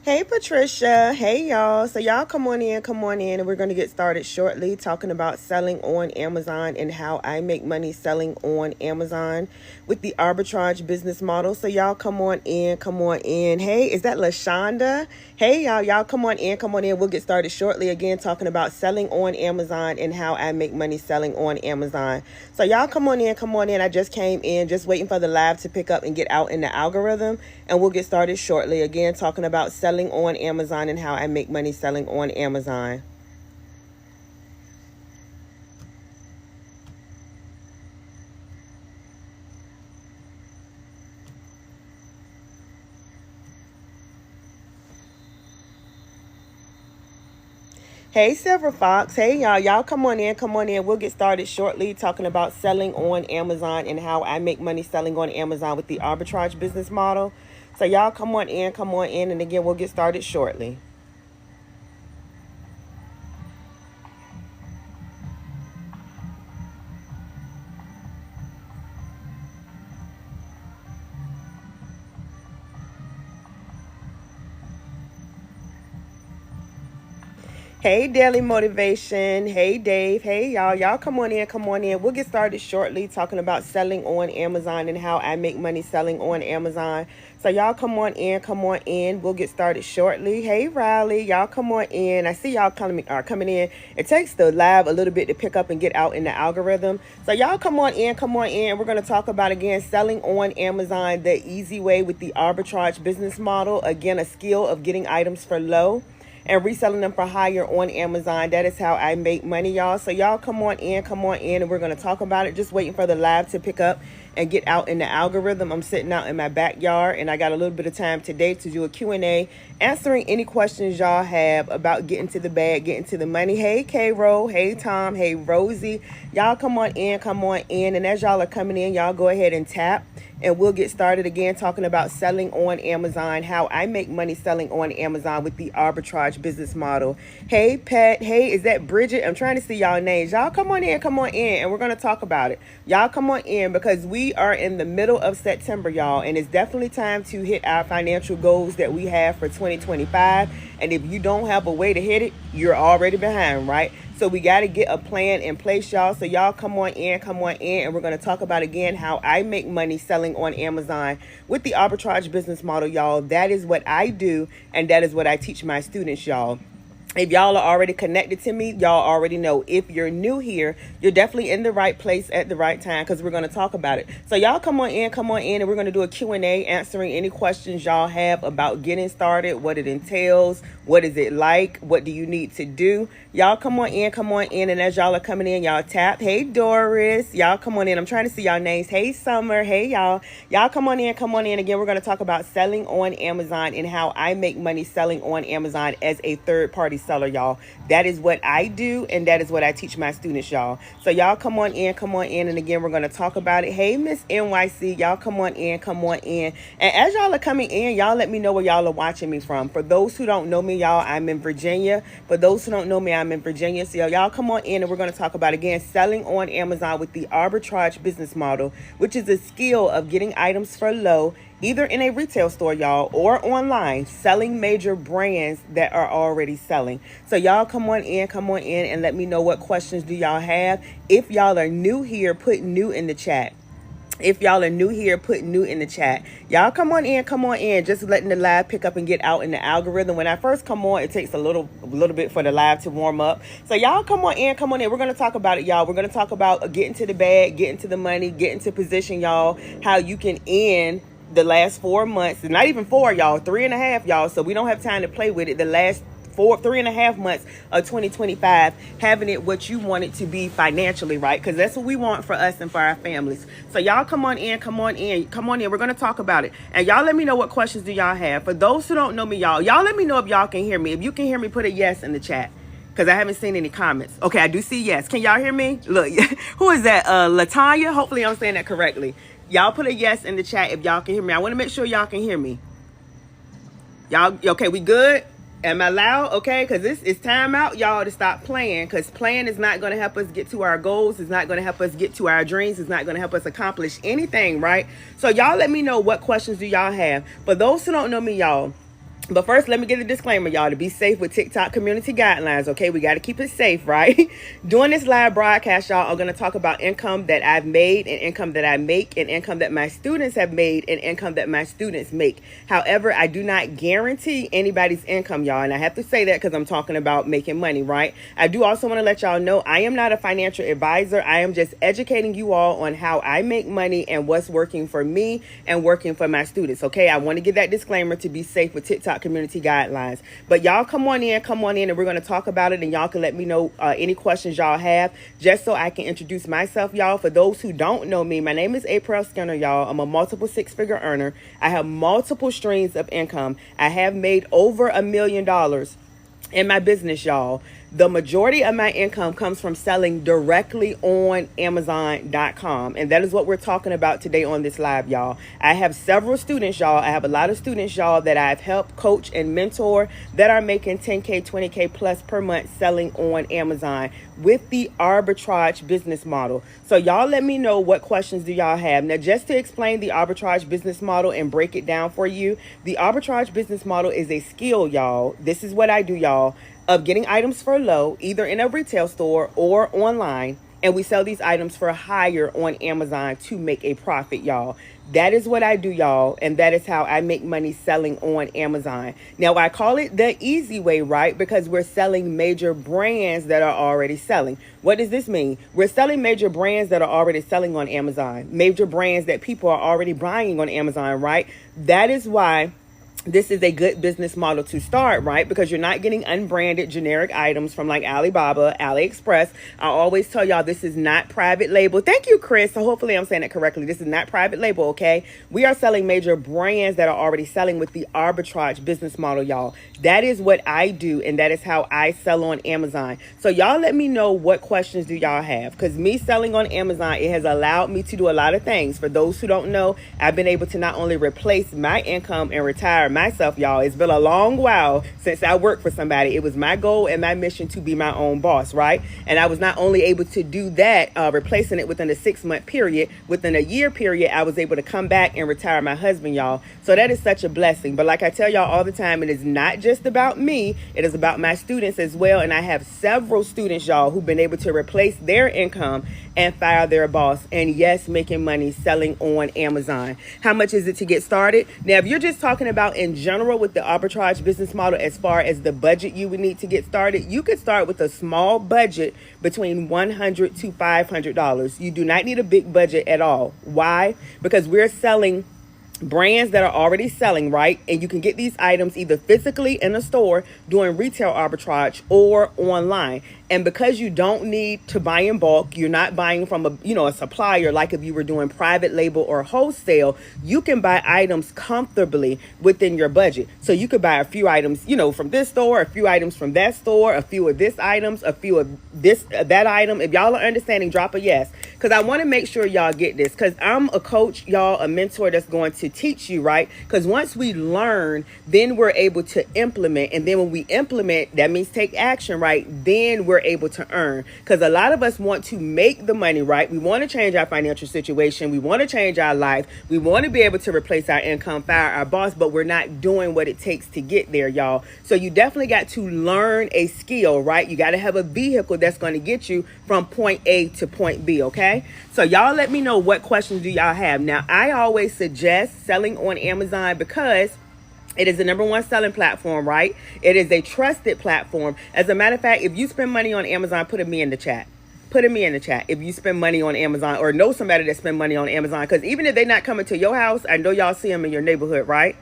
Hey Patricia, hey y'all. So y'all come on in, and we're going to get started shortly talking about selling on Amazon and how I make money selling on Amazon with the arbitrage business model. So y'all come on in, come on in. Hey, is that LaShonda? Hey y'all come on in, come on in. We'll get started shortly again talking about selling on Amazon and how I make money selling on Amazon. So y'all come on in, come on in. I just came in, just waiting for the live to pick up and get out in the algorithm, and we'll get started shortly again talking about selling on Amazon and how I make money selling on Amazon. Hey Silver Fox, hey y'all come on in, come on in. We'll get started shortly talking about selling on Amazon and how I make money selling on Amazon with the arbitrage business model. So y'all come on in, and again we'll get started shortly. Hey, Daily Motivation. Hey, Dave. Hey, y'all. Y'all come on in. Come on in. We'll get started shortly talking about selling on Amazon and how I make money selling on Amazon. So, y'all come on in. Come on in. We'll get started shortly. Hey, Riley. Y'all come on in. I see y'all coming in. It takes the live a little bit to pick up and get out in the algorithm. So, y'all come on in. Come on in. We're going to talk about, again, selling on Amazon the easy way with the arbitrage business model. Again, a skill of getting items for low and reselling them for higher on Amazon. That is how I make money, y'all. So y'all come on in, and we're going to talk about it. Just waiting for the live to pick up and get out in the algorithm. I'm sitting out in my backyard, and I got a little bit of time today to do a Q&A, answering any questions y'all have about getting to the bag, getting to the money. Hey, K-Ro. Hey, Tom. Hey, Rosie. Y'all come on in, come on in. And as y'all are coming in, y'all go ahead and tap, and we'll get started again talking about selling on Amazon, how I make money selling on Amazon with the arbitrage business model. Hey, Pet. Hey, is that Bridget? I'm trying to see y'all names. Y'all come on in, and we're going to talk about it. Y'all come on in, because we are in the middle of September, y'all, and it's definitely time to hit our financial goals that we have for 2025. And if you don't have a way to hit it, you're already behind, right? So we got to get a plan in place, y'all. So y'all come on in, and we're going to talk about, again, how I make money selling on Amazon with the arbitrage business model, y'all. That is what I do, and that is what I teach my students, y'all. If y'all are already connected to me, y'all already know. If you're new here, you're definitely in the right place at the right time, because we're going to talk about it. So y'all come on in, and we're going to do a Q&A, answering any questions y'all have about getting started, what it entails, what is it like, what do you need to do. Y'all come on in, and as y'all are coming in, y'all tap. Hey, Doris. Y'all come on in. I'm trying to see y'all names. Hey, Summer. Hey, y'all. Y'all come on in, Again, we're going to talk about selling on Amazon and how I make money selling on Amazon as a third-party seller, y'all. That is what I do, and that is what I teach my students, y'all. So y'all come on in, and again, we're going to talk about it. Hey, Miss NYC. Y'all come on in. And as y'all are coming in, y'all let me know where y'all are watching me from. For those who don't know me, y'all, I'm in Virginia. For those who don't know me, I'm in Virginia. So y'all come on in, and we're going to talk about, again, selling on Amazon with the arbitrage business model, which is a skill of getting items for low, either in a retail store, y'all, or online, selling major brands that are already selling. So y'all come on in, and let me know what questions do y'all have. If y'all are new here, put new in the chat. If y'all are new here, put new in the chat. Y'all come on in. Just letting the live pick up and get out in the algorithm. When I first come on, it takes a little bit for the live to warm up. So y'all come on in. We're going to talk about it, y'all. We're going to talk about getting to the bag, getting to the money, getting to position, y'all. How you can end the last 4 months, not even 4, y'all, 3.5, y'all. So we don't have time to play with it. The last 3.5 months of 2025, having it what you want it to be financially, right? Because that's what we want for us and for our families. So y'all come on in. We're going to talk about it. And y'all let me know what questions do y'all have. For those who don't know me, y'all let me know if y'all can hear me. If you can hear me, put a yes in the chat, because I haven't seen any comments. Okay, I do see yes. Can y'all hear me? Look, who is that? Latanya? Hopefully I'm saying that correctly. Y'all put a yes in the chat if y'all can hear me. I want to make sure y'all can hear me. Y'all, okay, we good? Am I loud? Okay, because it's time out, y'all, to stop playing, because playing is not going to help us get to our goals. It's not going to help us get to our dreams. It's not going to help us accomplish anything, right? So y'all let me know what questions do y'all have. For those who don't know me, y'all, But first, let me get a disclaimer, y'all, to be safe with TikTok community guidelines, okay? We got to keep it safe, right? During this live broadcast, y'all, I'm going to talk about income that I've made and income that I make and income that my students have made and income that my students make. However, I do not guarantee anybody's income, y'all. And I have to say that because I'm talking about making money, right? I do also want to let y'all know I am not a financial advisor. I am just educating you all on how I make money and what's working for me and working for my students, okay? I want to give that disclaimer to be safe with TikTok community guidelines. But y'all come on in, and we're going to talk about it, and y'all can let me know any questions y'all have, just so I can introduce myself, y'all. For those who don't know me, my name is Aprell, y'all. I'm a multiple six-figure earner. I have multiple streams of income. I have made over $1 million in my business, y'all. The majority of my income comes from selling directly on Amazon.com. And that is what we're talking about today on this live, y'all. I have several students, y'all. I have a lot of students, y'all, that I've helped coach and mentor that are making 10K, 20K plus per month selling on Amazon with the arbitrage business model. So y'all let me know what questions do y'all have. Now, just to explain the arbitrage business model and break it down for you, the arbitrage business model is a skill, y'all. This is what I do, y'all, of getting items for low, either in a retail store or online, and we sell these items for higher on Amazon to make a profit, y'all. That is what I do, y'all, and that is how I make money selling on Amazon. Now, I call it the easy way, right? Because we're selling major brands that are already selling. What does this mean? We're selling major brands that are already selling on Amazon, major brands that people are already buying on Amazon, right? That is why this is a good business model to start, right? Because you're not getting unbranded generic items from like Alibaba, AliExpress. I always tell y'all this is not private label. Thank you, Chris. So hopefully I'm saying it correctly. This is not private label, okay? We are selling major brands that are already selling with the arbitrage business model, y'all. That is what I do, and that is how I sell on Amazon. So y'all let me know what questions do y'all have, because me selling on Amazon, it has allowed me to do a lot of things. For those who don't know, I've been able to not only replace my income and retire myself, y'all. It's been a long while since I worked for somebody. It was my goal and my mission to be my own boss, right? And I was not only able to do that, replacing it within a 6-month period, within a year period, I was able to come back and retire my husband, y'all. So that is such a blessing. But like I tell y'all all the time, it is not just about me. It is about my students as well. And I have several students, y'all, who've been able to replace their income and fire their boss. And yes, making money selling on Amazon. How much is it to get started? Now, if you're just talking about in general with the arbitrage business model, as far as the budget you would need to get started, you could start with a small budget between $100 to $500. You do not need a big budget at all. Why? Because we're selling brands that are already selling, right? And you can get these items either physically in a store doing retail arbitrage or online. And because you don't need to buy in bulk, you're not buying from a supplier like if you were doing private label or wholesale, you can buy items comfortably within your budget. So you could buy a few items, from this store, a few items from that store, a few of this items, a few of this, that item. If y'all are understanding, drop a yes. Because I want to make sure y'all get this, because I'm a coach, y'all, a mentor that's going to teach you, right? Because once we learn, then we're able to implement. And then when we implement, that means take action, right? Then we're able to earn. Because a lot of us want to make the money, right? We want to change our financial situation. We want to change our life. We want to be able to replace our income, fire our boss, but we're not doing what it takes to get there, y'all. So you definitely got to learn a skill, right? You got to have a vehicle that's going to get you from point A to point B, okay? So y'all let me know what questions do y'all have. Now, I always suggest selling on Amazon because it is the #1 selling platform, right? It is a trusted platform. As a matter of fact, if you spend money on Amazon, put a me in the chat. Put a me in the chat if you spend money on Amazon or know somebody that spend money on Amazon. Because even if they're not coming to your house, I know y'all see them in your neighborhood, right?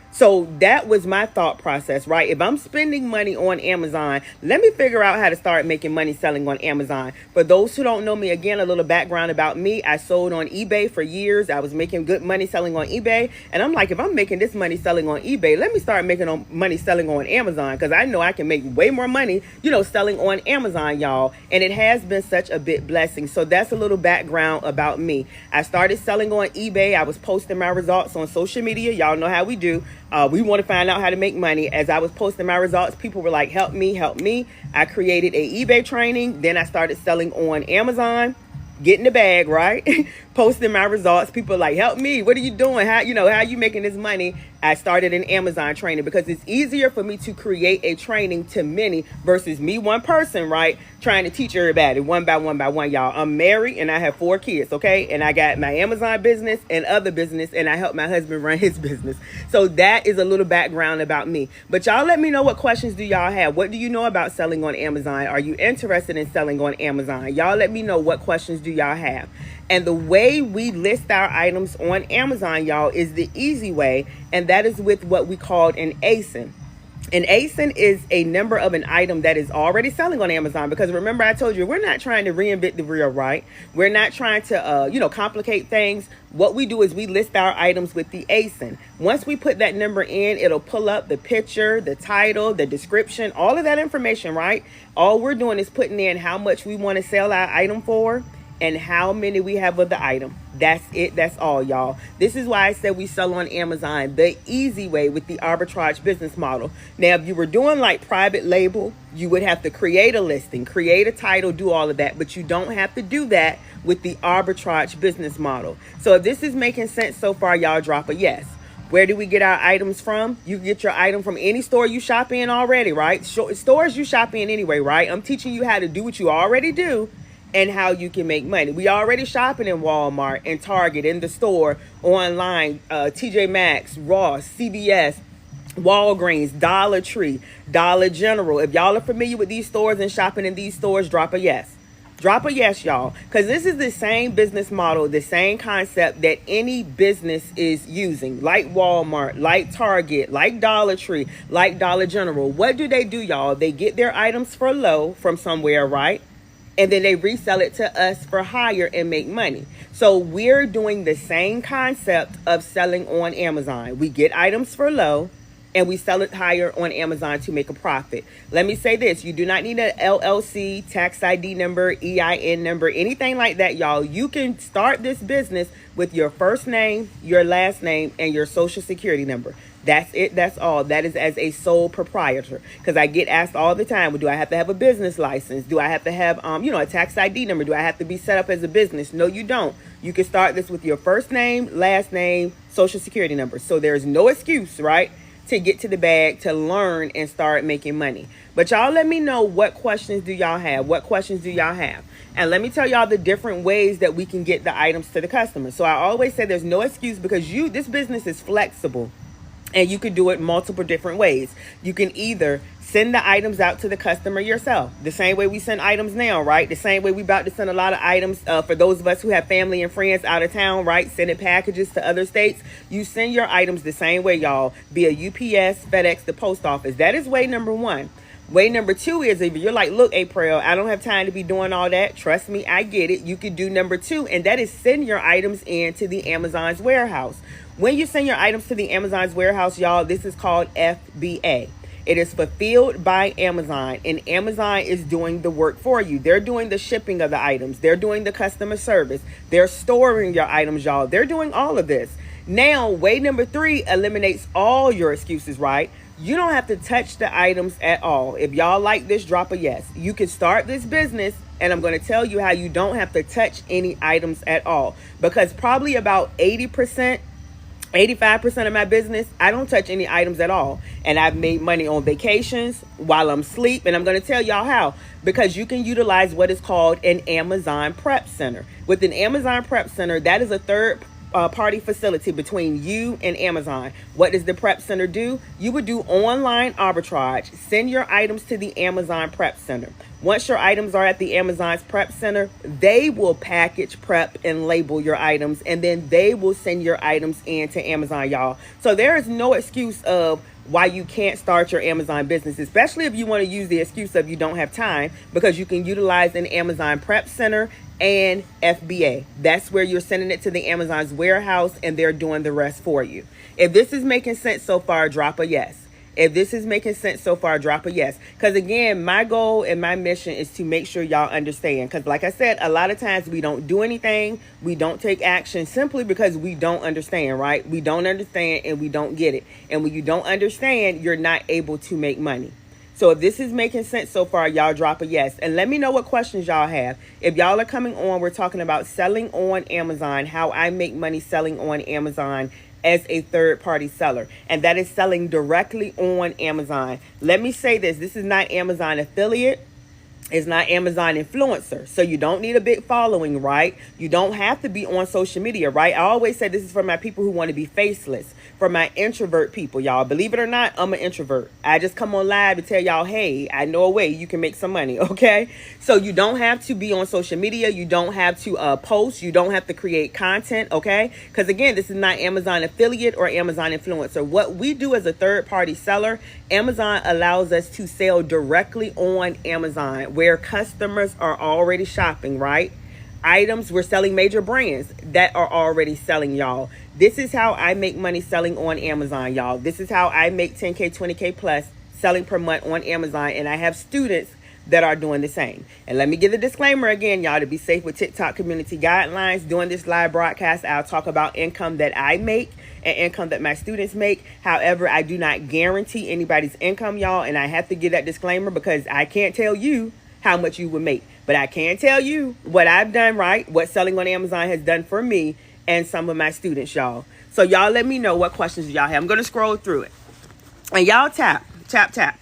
So that was my thought process, right? If I'm spending money on Amazon, let me figure out how to start making money selling on Amazon. For those who don't know me, again, a little background about me. I sold on eBay for years. I was making good money selling on eBay. And I'm like, if I'm making this money selling on eBay, let me start making money selling on Amazon, because I know I can make way more money, selling on Amazon, y'all. And it has been such a big blessing. So that's a little background about me. I started selling on eBay. I was posting my results on social media. Y'all know how we do. We want to find out how to make money. As I was posting my results, people were like, help me, help me. I created a eBay training. Then I started selling on Amazon, getting the bag, right? posting my results. People are like, help me. What are you doing? How are you making this money? I started an Amazon training because it's easier for me to create a training to many versus me, one person, right? Trying to teach everybody one by one by one, y'all. I'm married and I have 4 kids, okay? And I got my Amazon business and other business, and I help my husband run his business. So that is a little background about me. But y'all let me know, what questions do y'all have? What do you know about selling on Amazon? Are you interested in selling on Amazon? Y'all let me know, what questions do y'all have? And the way we list our items on Amazon, y'all, is the easy way. And that is with what we call an ASIN. An ASIN is a number of an item that is already selling on Amazon. Because remember, I told you, we're not trying to reinvent the wheel, right? We're not trying to, complicate things. What we do is we list our items with the ASIN. Once we put that number in, it'll pull up the picture, the title, the description, all of that information, right? All we're doing is putting in how much we want to sell our item for and how many we have of the item. That's it. That's all, y'all. This is why I said we sell on Amazon the easy way with the arbitrage business model. Now, if you were doing like private label, you would have to create a listing, create a title, do all of that. But you don't have to do that with the arbitrage business model. So if this is making sense so far, y'all drop a yes. Where do we get our items from? You get your item from any store you shop in already, right? Stores you shop in anyway, right? I'm teaching you how to do what you already do and how you can make money. We already shopping in Walmart and Target, in the store, online, TJ Maxx, Ross, CVS, Walgreens, Dollar Tree, Dollar General. If y'all are familiar with these stores and shopping in these stores, drop a yes. Drop a yes, y'all, because this is the same business model, the same concept that any business is using, like Walmart, like Target, like Dollar Tree, like Dollar General. What do, y'all? They get their items for low from somewhere, right? And then they resell it to us for higher and make money. So we're doing the same concept of selling on Amazon. We get items for low and we sell it higher on Amazon to make a profit. Let me say this. You do not need an LLC, tax ID number, EIN number, anything like that, y'all. You can start this business with your first name, your last name, and your social security number. That's it. That's all. That is as a sole proprietor. Because I get asked all the time, well, do I have to have a business license? Do I have to have, a tax ID number? Do I have to be set up as a business? No, you don't. You can start this with your first name, last name, social security number. So there's no excuse, right, to get to the bag, to learn and start making money. But y'all let me know, what questions do y'all have? What questions do y'all have? And let me tell y'all the different ways that we can get the items to the customer. So I always say there's no excuse, because this business is flexible. And you could do it multiple different ways. You can either send the items out to the customer yourself, the same way we send items now, right? The same way we about to send a lot of items for those of us who have family and friends out of town, right? Sending packages to other states. You send your items the same way, y'all, via UPS, FedEx, the post office. That is way number one. Way number two is, if you're like, look, Aprell, I don't have time to be doing all that. Trust me, I get it. You could do number two, and that is send your items into the Amazon's warehouse. When you send your items to the Amazon's warehouse, y'all, this is called FBA. It is fulfilled by Amazon, and Amazon is doing the work for you. They're doing the shipping of the items. They're doing the customer service. They're storing your items, y'all. They're doing all of this. Now, way number three eliminates all your excuses, right? You don't have to touch the items at all. If y'all like this, drop a yes. You can start this business, and I'm going to tell you how you don't have to touch any items at all. Because probably about 80%, 85% of my business, I don't touch any items at all. And I've made money on vacations, while I'm asleep. And I'm going to tell y'all how. Because you can utilize what is called an Amazon Prep Center. With an Amazon Prep Center, that is a third party facility between you and Amazon. What does the Prep Center do? You would do online arbitrage. Send your items to the Amazon Prep Center. Once your items are at the Amazon's Prep Center, they will package, prep, and label your items, and then they will send your items in to Amazon, y'all. So there is no excuse of why you can't start your Amazon business, especially if you want to use the excuse of you don't have time, because you can utilize an Amazon Prep Center and FBA. That's where you're sending it to the Amazon's warehouse, and they're doing the rest for you. If this is making sense so far, drop a yes. If this is making sense so far, drop a yes. Because again, my goal and my mission is to make sure y'all understand. Because like I said, a lot of times we don't do anything. We don't take action simply because we don't understand, right? We don't understand and we don't get it. And when you don't understand, you're not able to make money. So if this is making sense so far, y'all drop a yes. And let me know what questions y'all have. If y'all are coming on, we're talking about selling on Amazon, how I make money selling on Amazon as a third-party seller. And that is selling directly on Amazon. Let me say this. This is not Amazon affiliate. It's not Amazon influencer. So you don't need a big following, right? You don't have to be on social media, right? I always say this is for my people who want to be faceless, for my introvert people, y'all. Believe it or not, I'm an introvert. I just come on live to tell y'all, hey, I know a way you can make some money, okay? So you don't have to be on social media. You don't have to post. You don't have to create content, okay? Because again, this is not Amazon affiliate or Amazon influencer. What we do as a third-party seller, Amazon allows us to sell directly on Amazon, where customers are already shopping, right? Items, we're selling major brands that are already selling, y'all. This is how I make money selling on Amazon, y'all. This is how I make 10K, 20K plus selling per month on Amazon. And I have students that are doing the same. And let me give the disclaimer again, y'all, to be safe with TikTok community guidelines. During this live broadcast, I'll talk about income that I make and income that my students make. However, I do not guarantee anybody's income, y'all. And I have to give that disclaimer because I can't tell you how much you would make. But I can tell you what I've done, right? What selling on Amazon has done for me and some of my students, y'all. So y'all let me know what questions y'all have. I'm going to scroll through it. And y'all tap.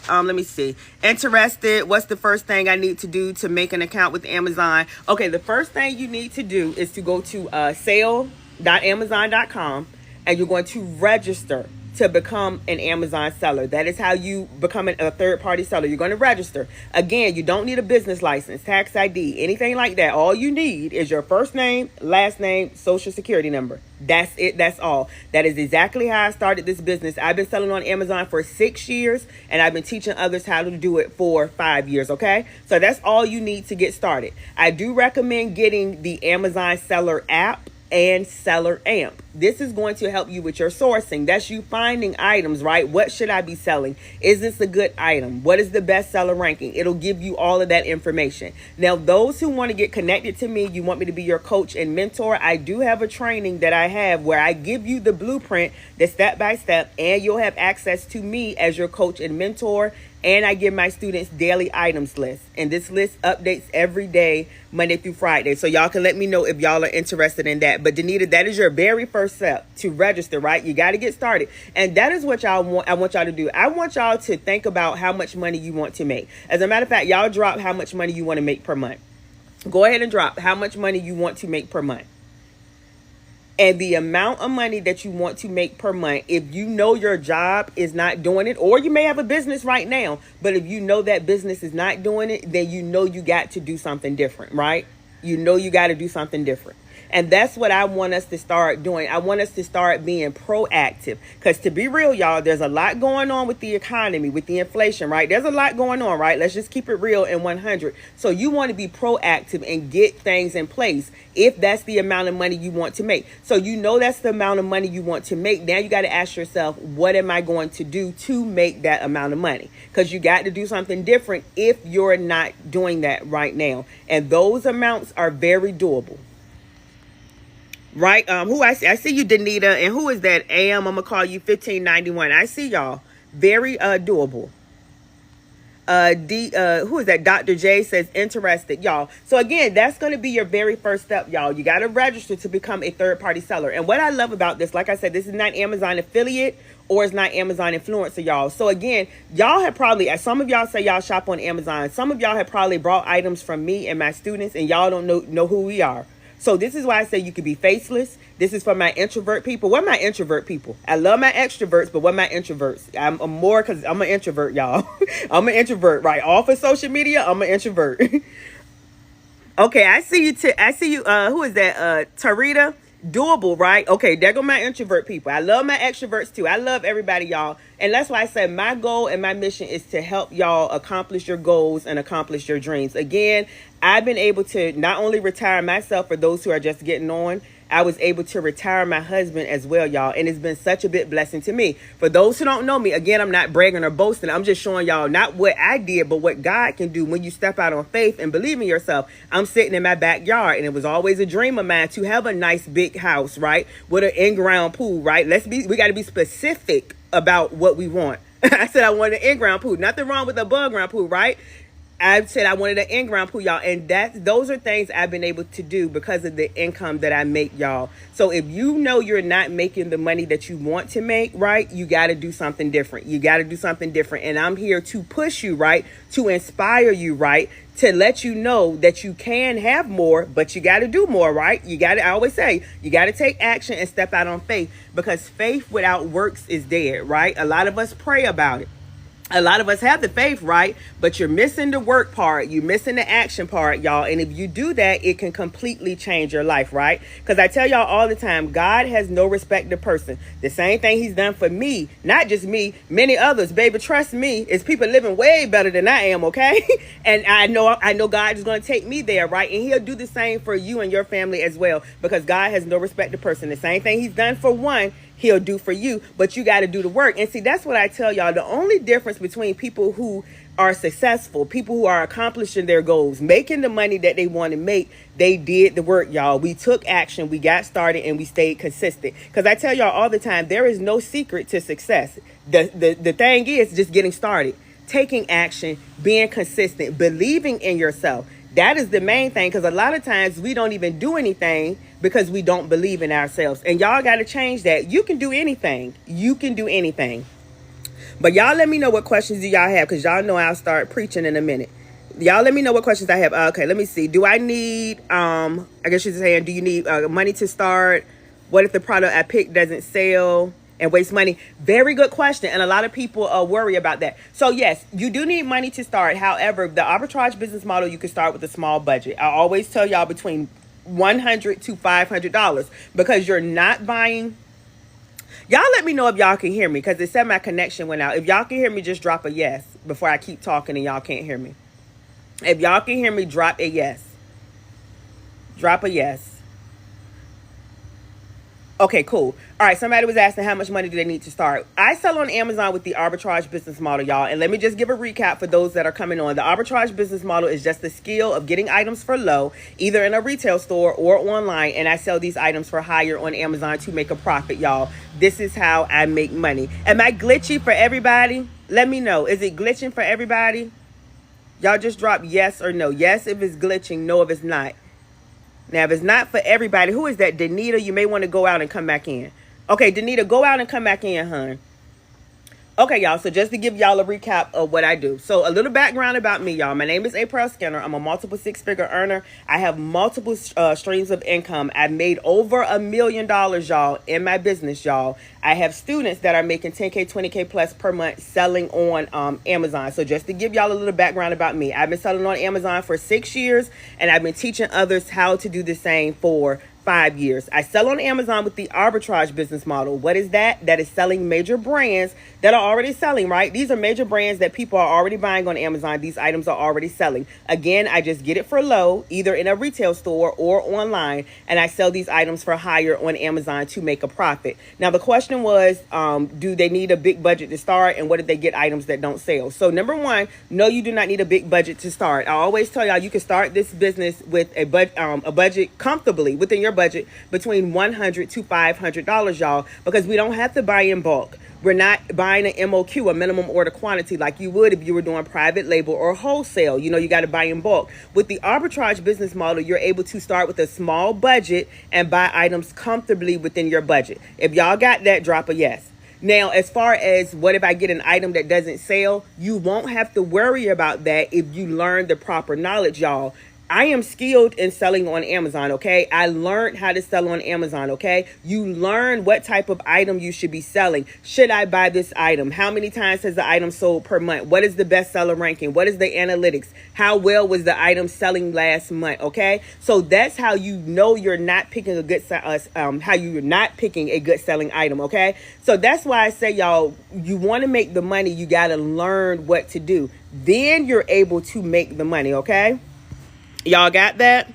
Let me see. Interested. What's the first thing I need to do to make an account with Amazon? Okay, the first thing you need to do is to go to sale.amazon.com and you're going to register to become an Amazon seller. That is how you become a third-party seller. You're going to register. Again, you don't need a business license, tax ID, anything like that. All you need is your first name, last name, social security number. That's it. That's all. That is exactly how I started this business. I've been selling on Amazon for 6 years, and I've been teaching others how to do it for 5 years, okay? So that's all you need to get started. I do recommend getting the Amazon Seller app and Seller Amp. This is going to help you with your sourcing. That's you finding items, right? What should I be selling? Is this a good item? What is the best seller ranking? It'll give you all of that information. Now, those who want to get connected to me, you want me to be your coach and mentor, I do have a training that I have where I give you the blueprint, the step-by-step, and you'll have access to me as your coach and mentor. And I give my students daily items list. And this list updates every day, Monday through Friday. So y'all can let me know if y'all are interested in that. But Danita, that is your very first step to register, right? You got to get started. And that is what I want y'all to do. I want y'all to think about how much money you want to make. As a matter of fact, y'all drop how much money you want to make per month. Go ahead and drop how much money you want to make per month. And the amount of money that you want to make per month, if you know your job is not doing it, or you may have a business right now, but if you know that business is not doing it, then you know you got to do something different, right? You know you got to do something different. And that's what I want us to start doing. I want us to start being proactive. Because to be real, y'all, there's a lot going on with the economy, with the inflation, right? There's a lot going on, right? Let's just keep it real and 100. So you want to be proactive and get things in place if that's the amount of money you want to make. So you know that's the amount of money you want to make. Now you got to ask yourself, what am I going to do to make that amount of money? Because you got to do something different if you're not doing that right now. And those amounts are very doable. Right? I see you, Danita, and who is that? I'm gonna call you 1591. I see y'all. Very doable. Who is that? Dr. J says interested, y'all. So again, that's going to be your very first step, y'all. You got to register to become a third-party seller. And what I love about this, like I said, this is not Amazon affiliate or it's not Amazon influencer, y'all. So again, y'all have probably, as some of y'all say y'all shop on Amazon, some of y'all have probably brought items from me and my students, and y'all don't know who we are. So this is why I say you could be faceless. This is for my introvert people. What are my introvert people? I love my extroverts, but what are my introverts? I'm more because I'm an introvert, y'all. I'm an introvert, right? Off of social media, I'm an introvert. Okay, I see you. I see you. Who is that? Tarita. Doable, right? Okay, there go my introvert people. I love my extroverts too. I love everybody, y'all. And that's why I said my goal and my mission is to help y'all accomplish your goals and accomplish your dreams. Again, I've been able to not only retire myself for those who are just getting on, I was able to retire my husband as well, y'all. And it's been such a big blessing to me. For those who don't know me, again, I'm not bragging or boasting. I'm just showing y'all not what I did, but what God can do when you step out on faith and believe in yourself. I'm sitting in my backyard, and it was always a dream of mine to have a nice big house, right? With an in-ground pool, right? We got to be specific about what we want. I said I wanted an in-ground pool. Nothing wrong with a above-ground pool, right? I said I wanted an in-ground pool, y'all. And those are things I've been able to do because of the income that I make, y'all. So if you know you're not making the money that you want to make, right, you got to do something different. You got to do something different. And I'm here to push you, right, to inspire you, right, to let you know that you can have more, but you got to do more, right? You got to, I always say, you got to take action and step out on faith, because faith without works is dead, right? A lot of us pray about it. A lot of us have the faith, right? But you're missing the work part. You're missing the action part, y'all. And if you do that, it can completely change your life, right? Because I tell y'all all the time, God has no respect to person. The same thing he's done for me, not just me, many others, baby, trust me, is people living way better than I am, okay? And I know God is going to take me there, right? And he'll do the same for you and your family as well, because God has no respect to person. The same thing he's done for one, he'll do for you, but you got to do the work. And see, that's what I tell y'all. The only difference between people who are successful, people who are accomplishing their goals, making the money that they want to make, they did the work, y'all. We took action, we got started, and we stayed consistent. Because I tell y'all all the time, there is no secret to success. The thing is just getting started, taking action, being consistent, believing in yourself. That is the main thing, because a lot of times we don't even do anything because we don't believe in ourselves. And y'all got to change that. You can do anything. You can do anything. But y'all let me know what questions do y'all have, because y'all know I'll start preaching in a minute. Y'all let me know what questions I have. Okay, let me see. Do I need, I guess she's saying, do you need money to start? What if the product I picked doesn't sell and waste money? Very good question. And a lot of people worry about that. So yes, you do need money to start. However, the arbitrage business model, you can start with a small budget. I always tell y'all between $100 to $500, because you're not buying. Y'all let me know if y'all can hear me, because it said my connection went out. If y'all can hear me, just drop a yes before I keep talking and y'all can't hear me. If y'all can hear me, drop a yes. Drop a yes. Okay, cool. All right, somebody was asking how much money do they need to start. I sell on Amazon with the arbitrage business model, y'all. And let me just give a recap for those that are coming on. The arbitrage business model is just the skill of getting items for low, either in a retail store or online. And I sell these items for higher on Amazon to make a profit, y'all. This is how I make money. Am I glitchy for everybody? Let me know. Is it glitching for everybody? Y'all just drop yes or no. Yes if it's glitching, no if it's not. Now, if it's not for everybody, who is that? Danita, you may want to go out and come back in. Okay, Danita, go out and come back in, hun. Okay, y'all, so just to give y'all a recap of what I do. So a little background about me, y'all. My name is Aprell Skinner. I'm a multiple six-figure earner. I have multiple streams of income. I've made over $1 million, y'all, in my business, y'all. I have students that are making 10K, 20K plus per month selling on Amazon. So just to give y'all a little background about me, I've been selling on Amazon for 6 years, and I've been teaching others how to do the same for 5 years. I sell on Amazon with the arbitrage business model. What is that? That is selling major brands that are already selling, right? These are major brands that people are already buying on Amazon. These items are already selling. Again, I just get it for low, either in a retail store or online, and I sell these items for higher on Amazon to make a profit. Now, the question was, do they need a big budget to start, and what if they get items that don't sell? So number one, no, you do not need a big budget to start. I always tell y'all you can start this business with a budget comfortably within your budget between $100 to $500, y'all, because we don't have to buy in bulk. We're not buying an MOQ, a minimum order quantity, like you would if you were doing private label or wholesale. You know, you got to buy in bulk. With the arbitrage business model, you're able to start with a small budget and buy items comfortably within your budget. If y'all got that, drop a yes. Now, as far as what if I get an item that doesn't sell, you won't have to worry about that if you learn the proper knowledge, y'all. I am skilled in selling on Amazon, okay? I learned how to sell on Amazon, okay? You learn what type of item you should be selling. Should I buy this item? How many times has the item sold per month? What is the bestseller ranking? What is the analytics? How well was the item selling last month, okay? So that's how you know you're not picking a good selling item, okay? So that's why I say, y'all, you want to make the money, you got to learn what to do. Then you're able to make the money, okay? Y'all got that?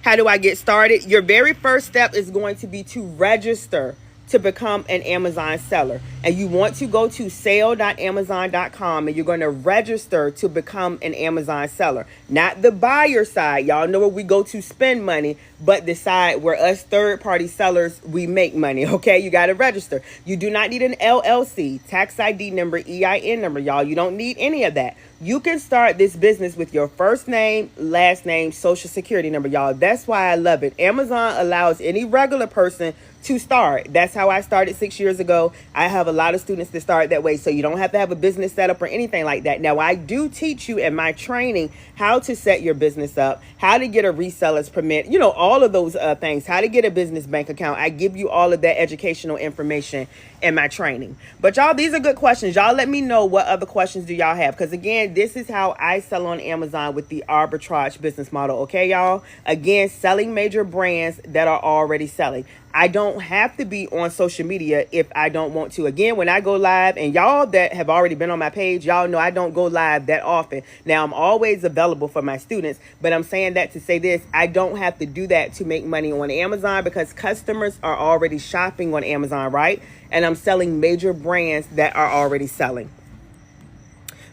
How do I get started? Your very first step is going to be to register to become an Amazon seller. And you want to go to sale.amazon.com and you're going to register to become an Amazon seller. Not the buyer side. Y'all know where we go to spend money, but the side where us third-party sellers, we make money, okay? You got to register. You do not need an LLC, tax ID number, EIN number, y'all. You don't need any of that. You can start this business with your first name, last name, social security number, y'all. That's why I love it. Amazon allows any regular person to start. That's how I started 6 years ago. I have a lot of students that start that way, so you don't have to have a business set up or anything like that. Now, I do teach you in my training how to set your business up, how to get a reseller's permit, you know, all of those things, how to get a business bank account. I give you all of that educational information in my training. But y'all, these are good questions. Y'all let me know what other questions do y'all have, because again, this is how I sell on Amazon with the arbitrage business model. Okay, y'all? Again, selling major brands that are already selling. I don't have to be on social media if I don't want to. Again, when I go live, and y'all that have already been on my page, y'all know I don't go live that often. Now, I'm always available for my students, but I'm saying that to say this: I don't have to do that to make money on Amazon, because customers are already shopping on Amazon, right? And I'm selling major brands that are already selling.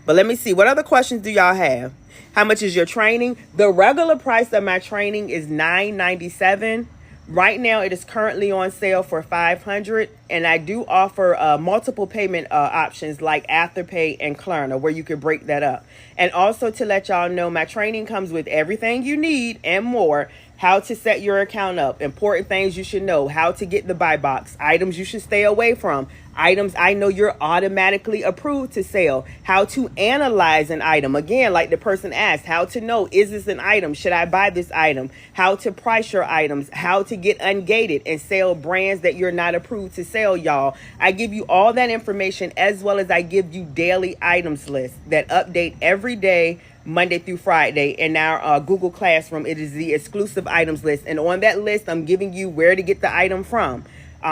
But let me see, what other questions do y'all have? How much is your training? The regular price of my training is $9.97. Right now, it is currently on sale for $500, and I do offer multiple payment options like Afterpay and Klarna, where you can break that up. And also to let y'all know, my training comes with everything you need and more. How to set your account up, important things you should know, how to get the buy box, items you should stay away from, items I know you're automatically approved to sell, how to analyze an item. Again, like the person asked, how to know, is this an item? Should I buy this item? How to price your items, how to get ungated and sell brands that you're not approved to sell, y'all. I give you all that information, as well as I give you daily items lists that update every day, Monday through Friday, in our Google Classroom. It is the exclusive items list. And on that list, I'm giving you where to get the item from.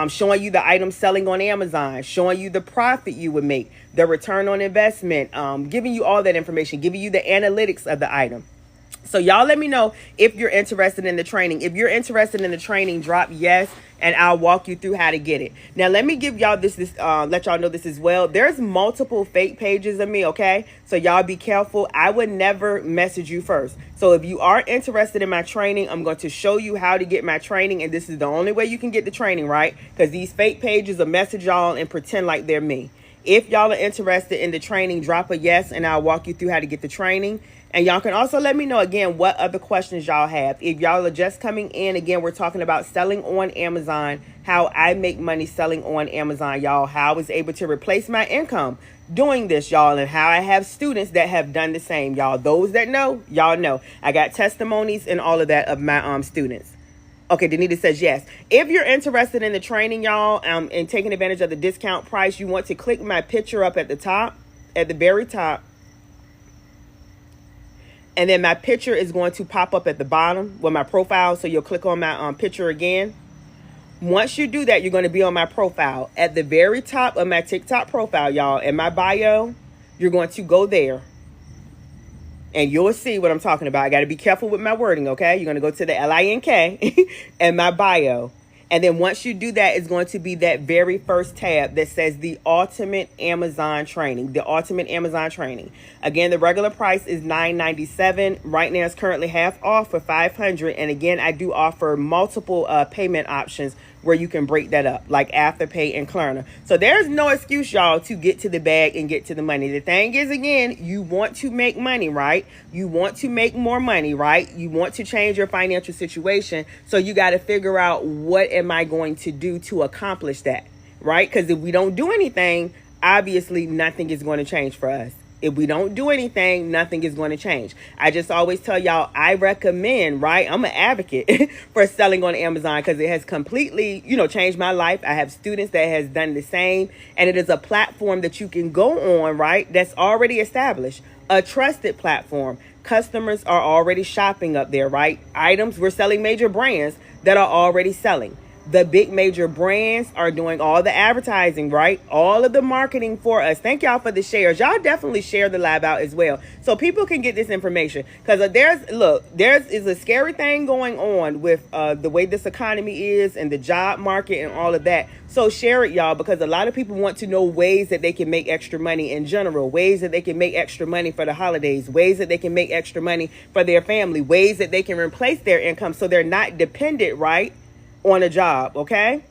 Showing you the item selling on Amazon, showing you the profit you would make, the return on investment, giving you all that information, giving you the analytics of the item. So y'all let me know if you're interested in the training. If you're interested in the training, drop yes, and I'll walk you through how to get it. Now, let me give y'all this let y'all know this as well. There's multiple fake pages of me, okay? So y'all be careful. I would never message you first. So if you are interested in my training, I'm going to show you how to get my training, and this is the only way you can get the training, right? Because these fake pages will message y'all and pretend like they're me. If y'all are interested in the training, drop a yes, and I'll walk you through how to get the training. And y'all can also let me know, again, what other questions y'all have. If y'all are just coming in, again, we're talking about selling on Amazon, how I make money selling on Amazon, y'all, how I was able to replace my income doing this, y'all, and how I have students that have done the same, y'all. Those that know, y'all know. I got testimonies and all of that of my students. Okay, Danita says yes. If you're interested in the training, y'all, and taking advantage of the discount price, you want to click my picture up at the top, at the very top. And then my picture is going to pop up at the bottom with my profile. So you'll click on my picture again. Once you do that, you're going to be on my profile. At the very top of my TikTok profile, y'all, in my bio, you're going to go there. And you'll see what I'm talking about. I got to be careful with my wording, okay? You're going to go to the LINK and my bio. And then once you do that, it's going to be that very first tab that says the Ultimate Amazon Training. The Ultimate Amazon Training. Again, the regular price is $9.97. Right now, it's currently half off for $500. And again, I do offer multiple payment options where you can break that up, like Afterpay and Klarna. So there's no excuse, y'all, to get to the bag and get to the money. The thing is, again, you want to make money, right? You want to make more money, right? You want to change your financial situation. So you got to figure out, what am I going to do to accomplish that, right? Because if we don't do anything, obviously nothing is going to change for us. If we don't do anything, nothing is going to change. I just always tell y'all, I recommend, right? I'm an advocate for selling on Amazon because it has completely, changed my life. I have students that has done the same, and it is a platform that you can go on, right? That's already established, a trusted platform. Customers are already shopping up there, right? Items, we're selling major brands that are already selling. The big major brands are doing all the advertising, right? All of the marketing for us. Thank y'all for the shares. Y'all definitely share the live out as well, so people can get this information. Because there's is a scary thing going on with the way this economy is and the job market and all of that. So share it, y'all, because a lot of people want to know ways that they can make extra money in general, ways that they can make extra money for the holidays, ways that they can make extra money for their family, ways that they can replace their income so they're not dependent, right, on a job. Okay,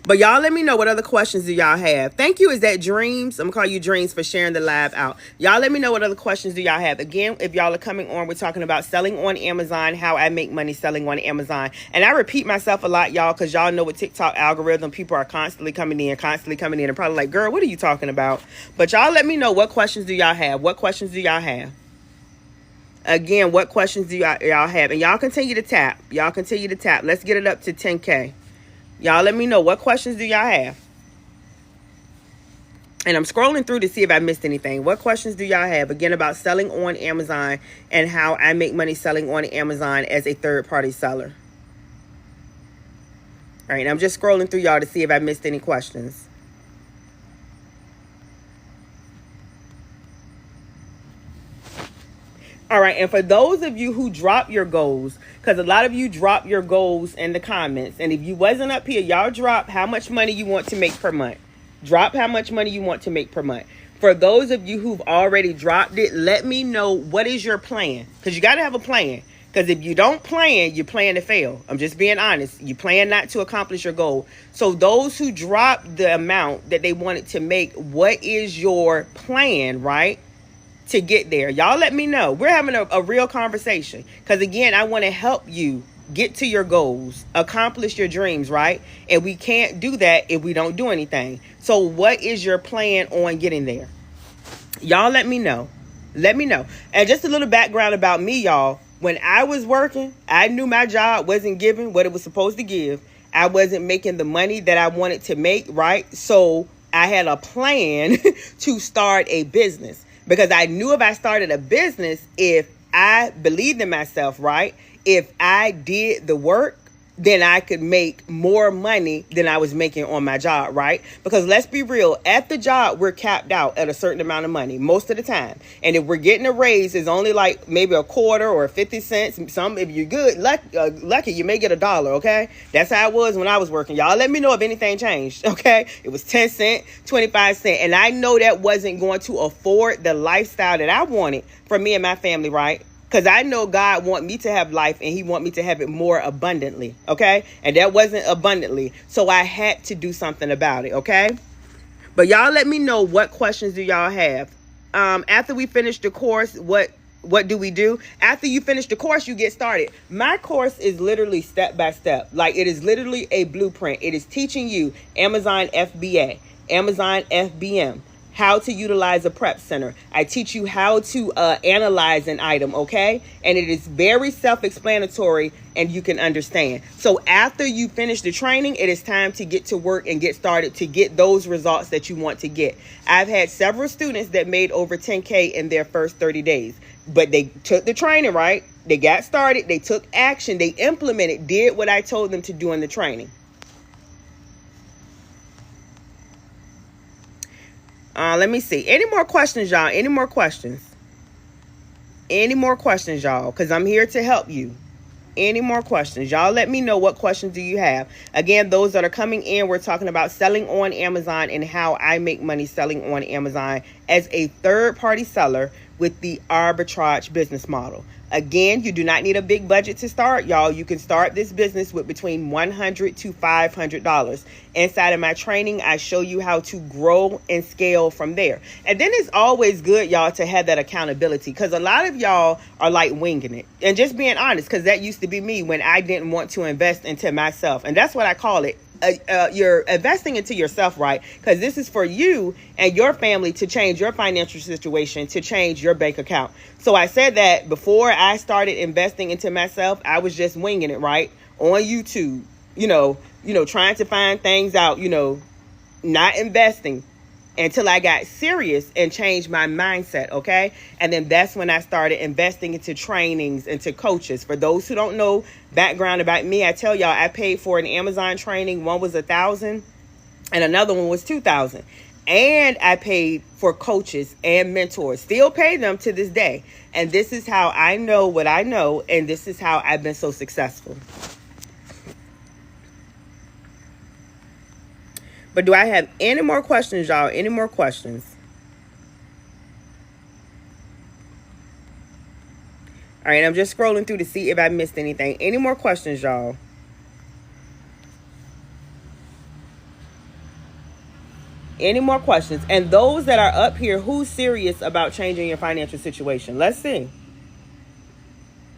but y'all let me know what other questions do y'all have. Thank you. Is that Dreams? I'm gonna call you Dreams for sharing the live out. Y'all let me know what other questions do y'all have. Again, if y'all are coming on, we're talking about selling on Amazon, how I make money selling on Amazon. And I repeat myself a lot, y'all, because y'all know with TikTok algorithm, people are constantly coming in and probably like, girl, what are you talking about? But y'all let me know, what questions do y'all have? What questions do y'all have? Again, what questions do y'all have? And y'all continue to tap. Let's get it up to 10K. Y'all let me know, what questions do y'all have? And I'm scrolling through to see if I missed anything. What questions do y'all have? Again, about selling on Amazon and how I make money selling on Amazon as a third-party seller. All right, I'm just scrolling through y'all to see if I missed any questions. All right, and for those of you who drop your goals, because a lot of you drop your goals in the comments, and if you wasn't up here, y'all drop how much money you want to make per month. Drop how much money you want to make per month. For those of you who've already dropped it, let me know, what is your plan? Because you got to have a plan. Because if you don't plan, you plan to fail. I'm just being honest. You plan not to accomplish your goal. So those who drop the amount that they wanted to make, what is your plan, right, to get there? Y'all let me know. We're having a real conversation, because again, I want to help you get to your goals, accomplish your dreams, right? And we can't do that if we don't do anything. So what is your plan on getting there? Y'all let me know. And just a little background about me, y'all. When I was working, I knew my job wasn't giving what it was supposed to give. I wasn't making the money that I wanted to make, right? So I had a plan to start a business. Because I knew if I started a business, if I believed in myself, right, if I did the work, then I could make more money than I was making on my job, right? Because let's be real, at the job, we're capped out at a certain amount of money most of the time. And if we're getting a raise, it's only like maybe a quarter or 50 cents. Some, if you're good, lucky, you may get $1, okay? That's how it was when I was working. Y'all let me know if anything changed, okay? It was 10 cents, 25 cents. And I know that wasn't going to afford the lifestyle that I wanted for me and my family, right? Because I know God want me to have life, and he want me to have it more abundantly, okay? And that wasn't abundantly. So I had to do something about it, okay? But y'all let me know, what questions do y'all have? After we finish the course, what do we do? After you finish the course, you get started. My course is literally step by step. Like, it is literally a blueprint. It is teaching you Amazon FBA, Amazon FBM, how to utilize a prep center. I teach you how to analyze an item, okay? And it is very self-explanatory, and you can understand. So after you finish the training, it is time to get to work and get started to get those results that you want to get. I've had several students that made over 10K in their first 30 days, but they took the training, right? They got started, they took action, they implemented, did what I told them to do in the training. Let me see. Any more questions, y'all? Any more questions, y'all? Because I'm here to help you. Any more questions? Y'all let me know, what questions do you have? Again, those that are coming in, we're talking about selling on Amazon and how I make money selling on Amazon as a third-party seller with the arbitrage business model. Again, you do not need a big budget to start, y'all. You can start this business with between $100 to $500. Inside of my training, I show you how to grow and scale from there. And then it's always good, y'all, to have that accountability, because a lot of y'all are like winging it. And just being honest, because that used to be me when I didn't want to invest into myself. And that's what I call it. You're investing into yourself, right? Because this is for you and your family to change your financial situation, to change your bank account. So I said that before I started investing into myself, I was just winging it, right? On YouTube, trying to find things out, not investing. until I got serious and changed my mindset, okay? And then that's when I started investing into trainings, into coaches. For those who don't know background about me, I tell y'all I paid for an Amazon training. One was $1,000 and another one was $2,000. And I paid for coaches and mentors. Still pay them to this day. And this is how I know what I know, and this is how I've been so successful. But do I have any more questions, y'all? Any more questions? All right, I'm just scrolling through to see if I missed anything. Any more questions, y'all? Any more questions? And those that are up here, who's serious about changing your financial situation? Let's see.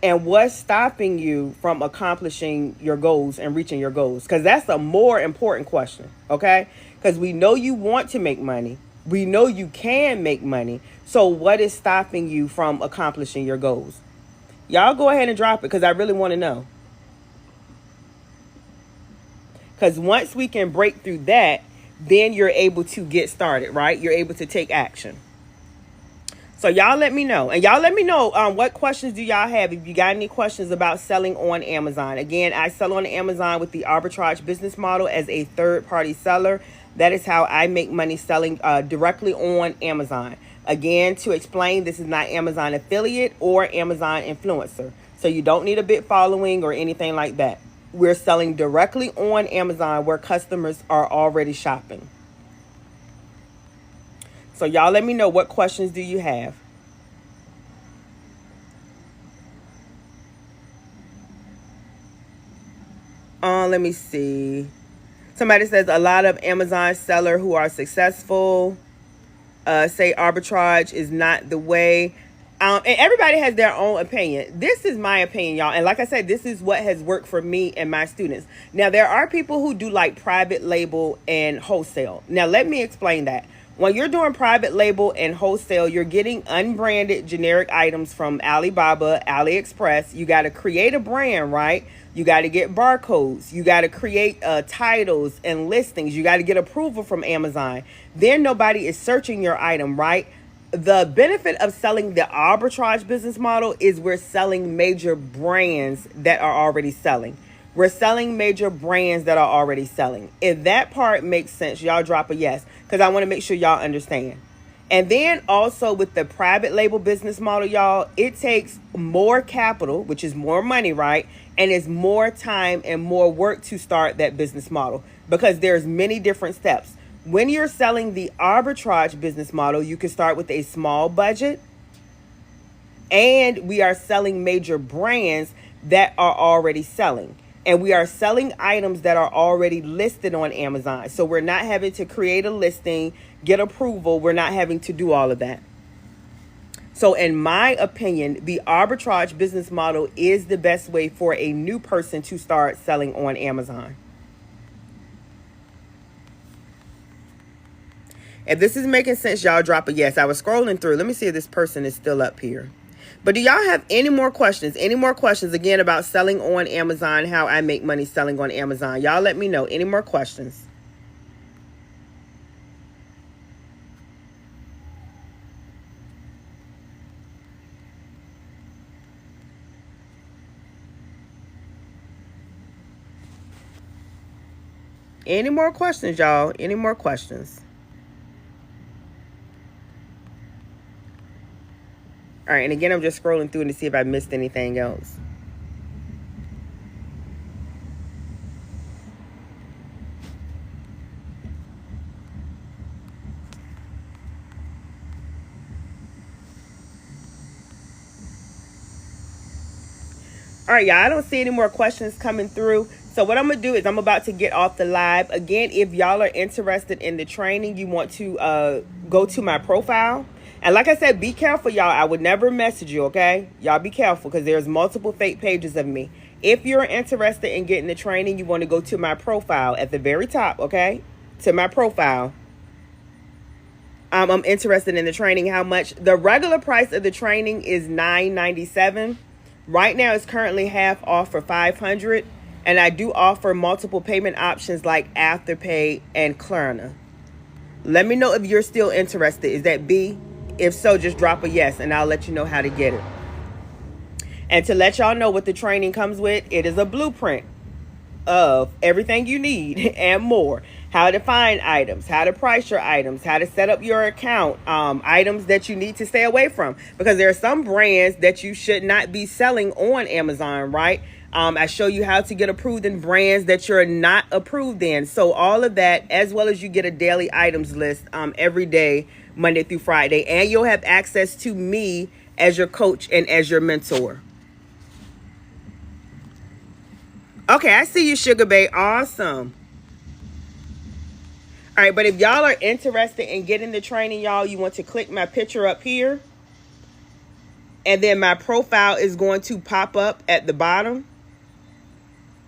And what's stopping you from accomplishing your goals and reaching your goals? Because that's a more important question, okay? Because we know you want to make money. We know you can make money. So what is stopping you from accomplishing your goals? Y'all go ahead and drop it, because I really want to know. Because once we can break through that, then you're able to get started, right? You're able to take action. So y'all let me know. And y'all let me know what questions do y'all have. If you got any questions about selling on Amazon. Again, I sell on Amazon with the arbitrage business model as a third-party seller. That is how I make money selling directly on Amazon. Again, to explain, this is not Amazon affiliate or Amazon influencer. So you don't need a big following or anything like that. We're selling directly on Amazon where customers are already shopping. So y'all let me know, what questions do you have? Let me see. Somebody says a lot of Amazon sellers who are successful say arbitrage is not the way. And everybody has their own opinion. This is my opinion, y'all. And like I said, this is what has worked for me and my students. Now, there are people who do like private label and wholesale. Now, let me explain that. When you're doing private label and wholesale, you're getting unbranded generic items from Alibaba, AliExpress. You got to create a brand, right? You got to get barcodes. You got to create titles and listings. You got to get approval from Amazon. Then nobody is searching your item, right? The benefit of selling the arbitrage business model is we're selling major brands that are already selling. We're selling major brands that are already selling. If that part makes sense, y'all drop a yes, because I want to make sure y'all understand. And then also with the private label business model, y'all, it takes more capital, which is more money, right? And it's more time and more work to start that business model, because there's many different steps. When you're selling the arbitrage business model, you can start with a small budget, and we are selling major brands that are already selling. And we are selling items that are already listed on Amazon. So we're not having to create a listing, get approval. We're not having to do all of that. So in my opinion, the arbitrage business model is the best way for a new person to start selling on Amazon. If this is making sense, y'all drop a yes. I was scrolling through. Let me see if this person is still up here. But do y'all have any more questions? Any more questions, again, about selling on Amazon, how I make money selling on Amazon? Y'all let me know. Any more questions? Any more questions, y'all? Any more questions? All right, and again, I'm just scrolling through to see if I missed anything else. All right, y'all, I don't see any more questions coming through. So what I'm going to do is I'm about to get off the live. Again, if y'all are interested in the training, you want to go to my profile. And like I said, be careful, y'all. I would never message you, okay? Y'all be careful, because there's multiple fake pages of me. If you're interested in getting the training, you want to go to my profile at the very top, okay? To my profile. I'm interested in the training. How much? The regular price of the training is $9.97. Right now, it's currently half off for $500. And I do offer multiple payment options like Afterpay and Klarna. Let me know if you're still interested. Is that B? If so, just drop a yes and I'll let you know how to get it. And to let y'all know what the training comes with, it is a blueprint of everything you need and more. How to find items, how to price your items, how to set up your account, items that you need to stay away from. Because there are some brands that you should not be selling on Amazon, right? I show you how to get approved in brands that you're not approved in. So all of that, as well as you get a daily items list every day, Monday through Friday. And you'll have access to me as your coach and as your mentor. Okay, I see you, Sugar Bay. Awesome. All right, but if y'all are interested in getting the training, y'all, you want to click my picture up here. And then my profile is going to pop up at the bottom.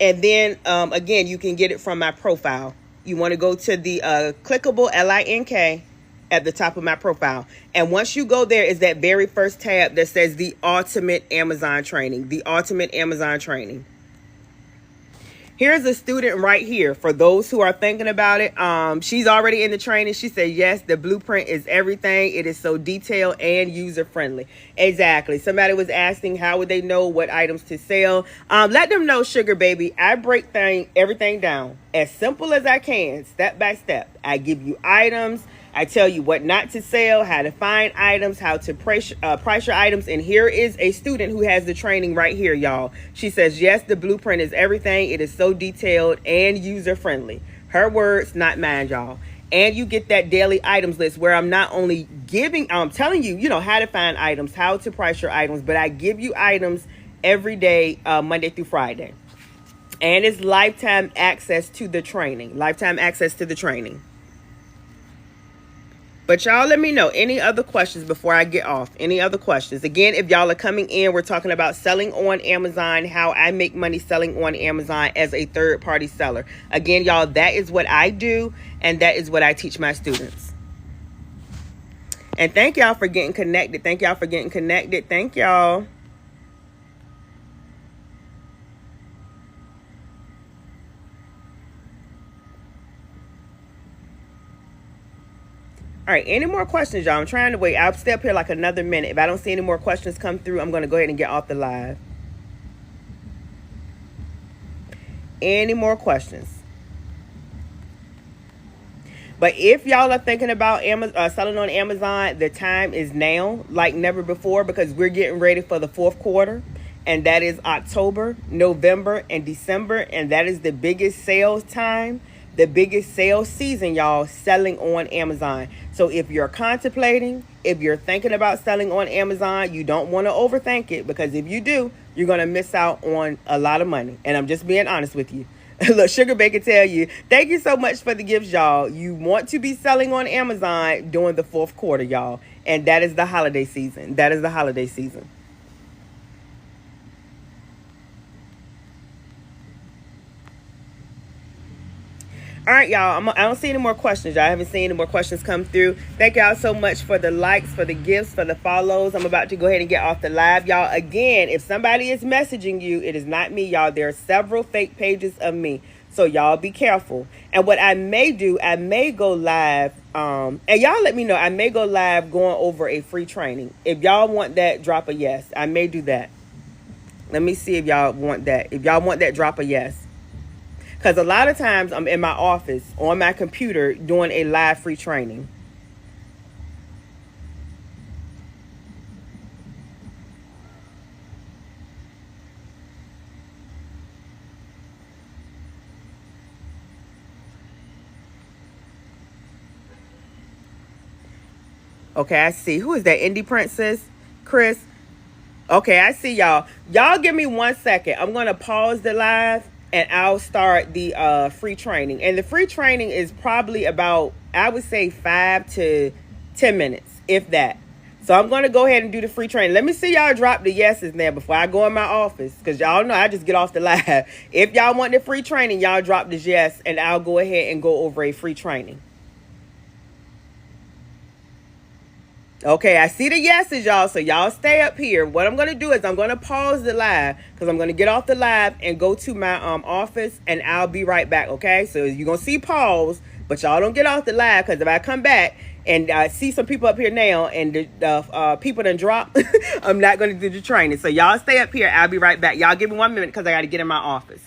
And then, again, you can get it from my profile. You want to go to the clickable LINK at the top of my profile. And once you go there is that very first tab that says the Ultimate Amazon Training. The Ultimate Amazon Training. Here's a student right here for those who are thinking about it. She's already in the training. She said, yes, the blueprint is everything. It is so detailed and user friendly. Exactly. Somebody was asking how would they know what items to sell. Let them know, Sugar Baby. I break everything down as simple as I can, step by step. I give you items. I tell you what not to sell, how to find items, how to price your items. And here is a student who has the training right here, y'all. She says, yes, the blueprint is everything. It is so detailed and user-friendly. Her words, not mine, y'all. And you get that daily items list where I'm not only telling you, how to find items, how to price your items, but I give you items every day, Monday through Friday. And it's lifetime access to the training. Lifetime access to the training. But y'all let me know any other questions before I get off. Any other questions? Again, if y'all are coming in, we're talking about selling on Amazon, how I make money selling on Amazon as a third-party seller. Again, y'all, that is what I do, and that is what I teach my students. And thank y'all for getting connected. Thank y'all for getting connected. Thank y'all. All right, any more questions, y'all? I'm trying to wait. I'll stay up here like another minute. If I don't see any more questions come through, I'm going to go ahead and get off the live. Any more questions? But if y'all are thinking about selling on Amazon, the time is now like never before because we're getting ready for the fourth quarter. And that is October, November, and December. And that is the biggest sales time. The biggest sales season, y'all, selling on Amazon. So if you're contemplating, if you're thinking about selling on Amazon, you don't want to overthink it because if you do, you're going to miss out on a lot of money. And I'm just being honest with you. Look, Sugar Bay can tell you, thank you so much for the gifts, y'all. You want to be selling on Amazon during the fourth quarter, y'all. And that is the holiday season. That is the holiday season. All right, y'all. I don't see any more questions, y'all. I haven't seen any more questions come through. Thank y'all so much for the likes, for the gifts, for the follows. I'm about to go ahead and get off the live, y'all. Again, if somebody is messaging you, it is not me, y'all. There are several fake pages of me. So y'all be careful. And what I may do, I may go live. And y'all let me know. I may go live going over a free training. If y'all want that, drop a yes. I may do that. Let me see if y'all want that. If y'all want that, drop a yes. Because a lot of times I'm in my office on my computer doing a live free training. Okay, I see. Who is that? Indie Princess? Chris? Okay, I see y'all. Y'all give me 1 second. I'm going to pause the live. And I'll start the free training. And the free training is probably about, I would say, 5 to 10 minutes, if that. So I'm going to go ahead and do the free training. Let me see y'all drop the yeses there before I go in my office. Because y'all know I just get off the live. If y'all want the free training, y'all drop this yes. And I'll go ahead and go over a free training. Okay, I see the yeses, y'all. So y'all stay up here. What I'm going to do is I'm going to pause the live because I'm going to get off the live and go to my office, and I'll be right back, okay? So you're going to see pause, but y'all don't get off the live because if I come back and I see some people up here now and the people done drop, I'm not going to do the training. So y'all stay up here. I'll be right back. Y'all give me 1 minute because I got to get in my office.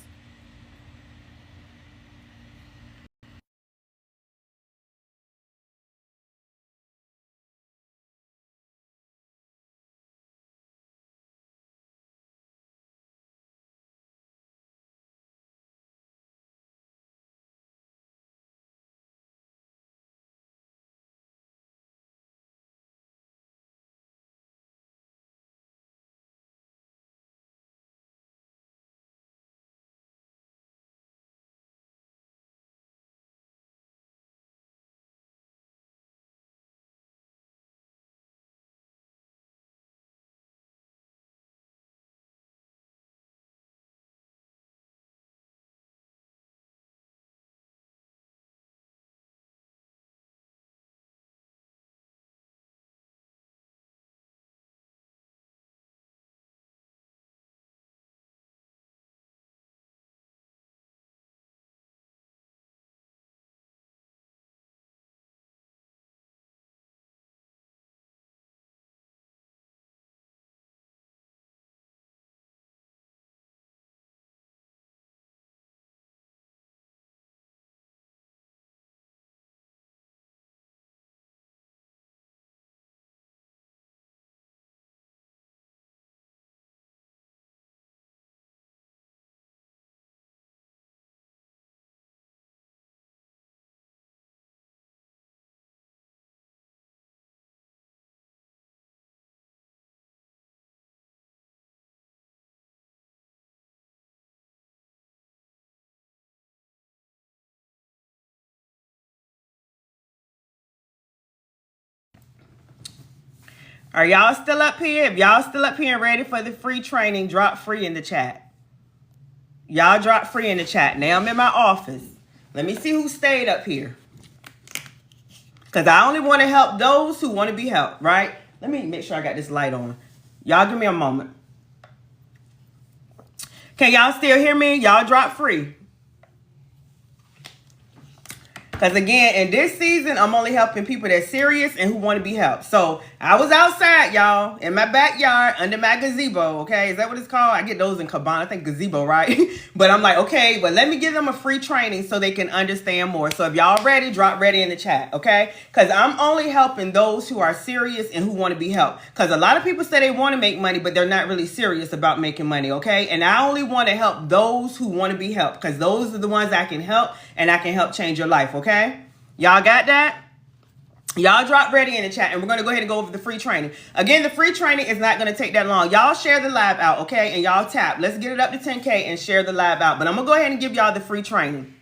Are y'all still up here? If y'all still up here and ready for the free training, drop free in the chat. Y'all drop free in the chat. Now I'm in my office. Let me see who stayed up here. Because I only want to help those who want to be helped, right? Let me make sure I got this light on. Y'all give me a moment. Can y'all still hear me? Y'all drop free. Because again, in this season, I'm only helping people that's serious and who want to be helped. So I was outside, y'all, in my backyard under my gazebo. Okay, is that what it's called? I get those in Cabana. I think gazebo, right? But I'm like, okay, but let me give them a free training so they can understand more. So if y'all ready, drop ready in the chat, okay? Because I'm only helping those who are serious and who want to be helped. Because a lot of people say they want to make money, but they're not really serious about making money, okay? And I only want to help those who want to be helped because those are the ones I can help and I can help change your life, okay? Y'all got that? Y'all drop ready in the chat and we're going to go ahead and go over the free training. Again, the free training is not going to take that long. Y'all share the live out, okay? And y'all tap. Let's get it up to 10K and share the live out. But I'm going to go ahead and give y'all the free training.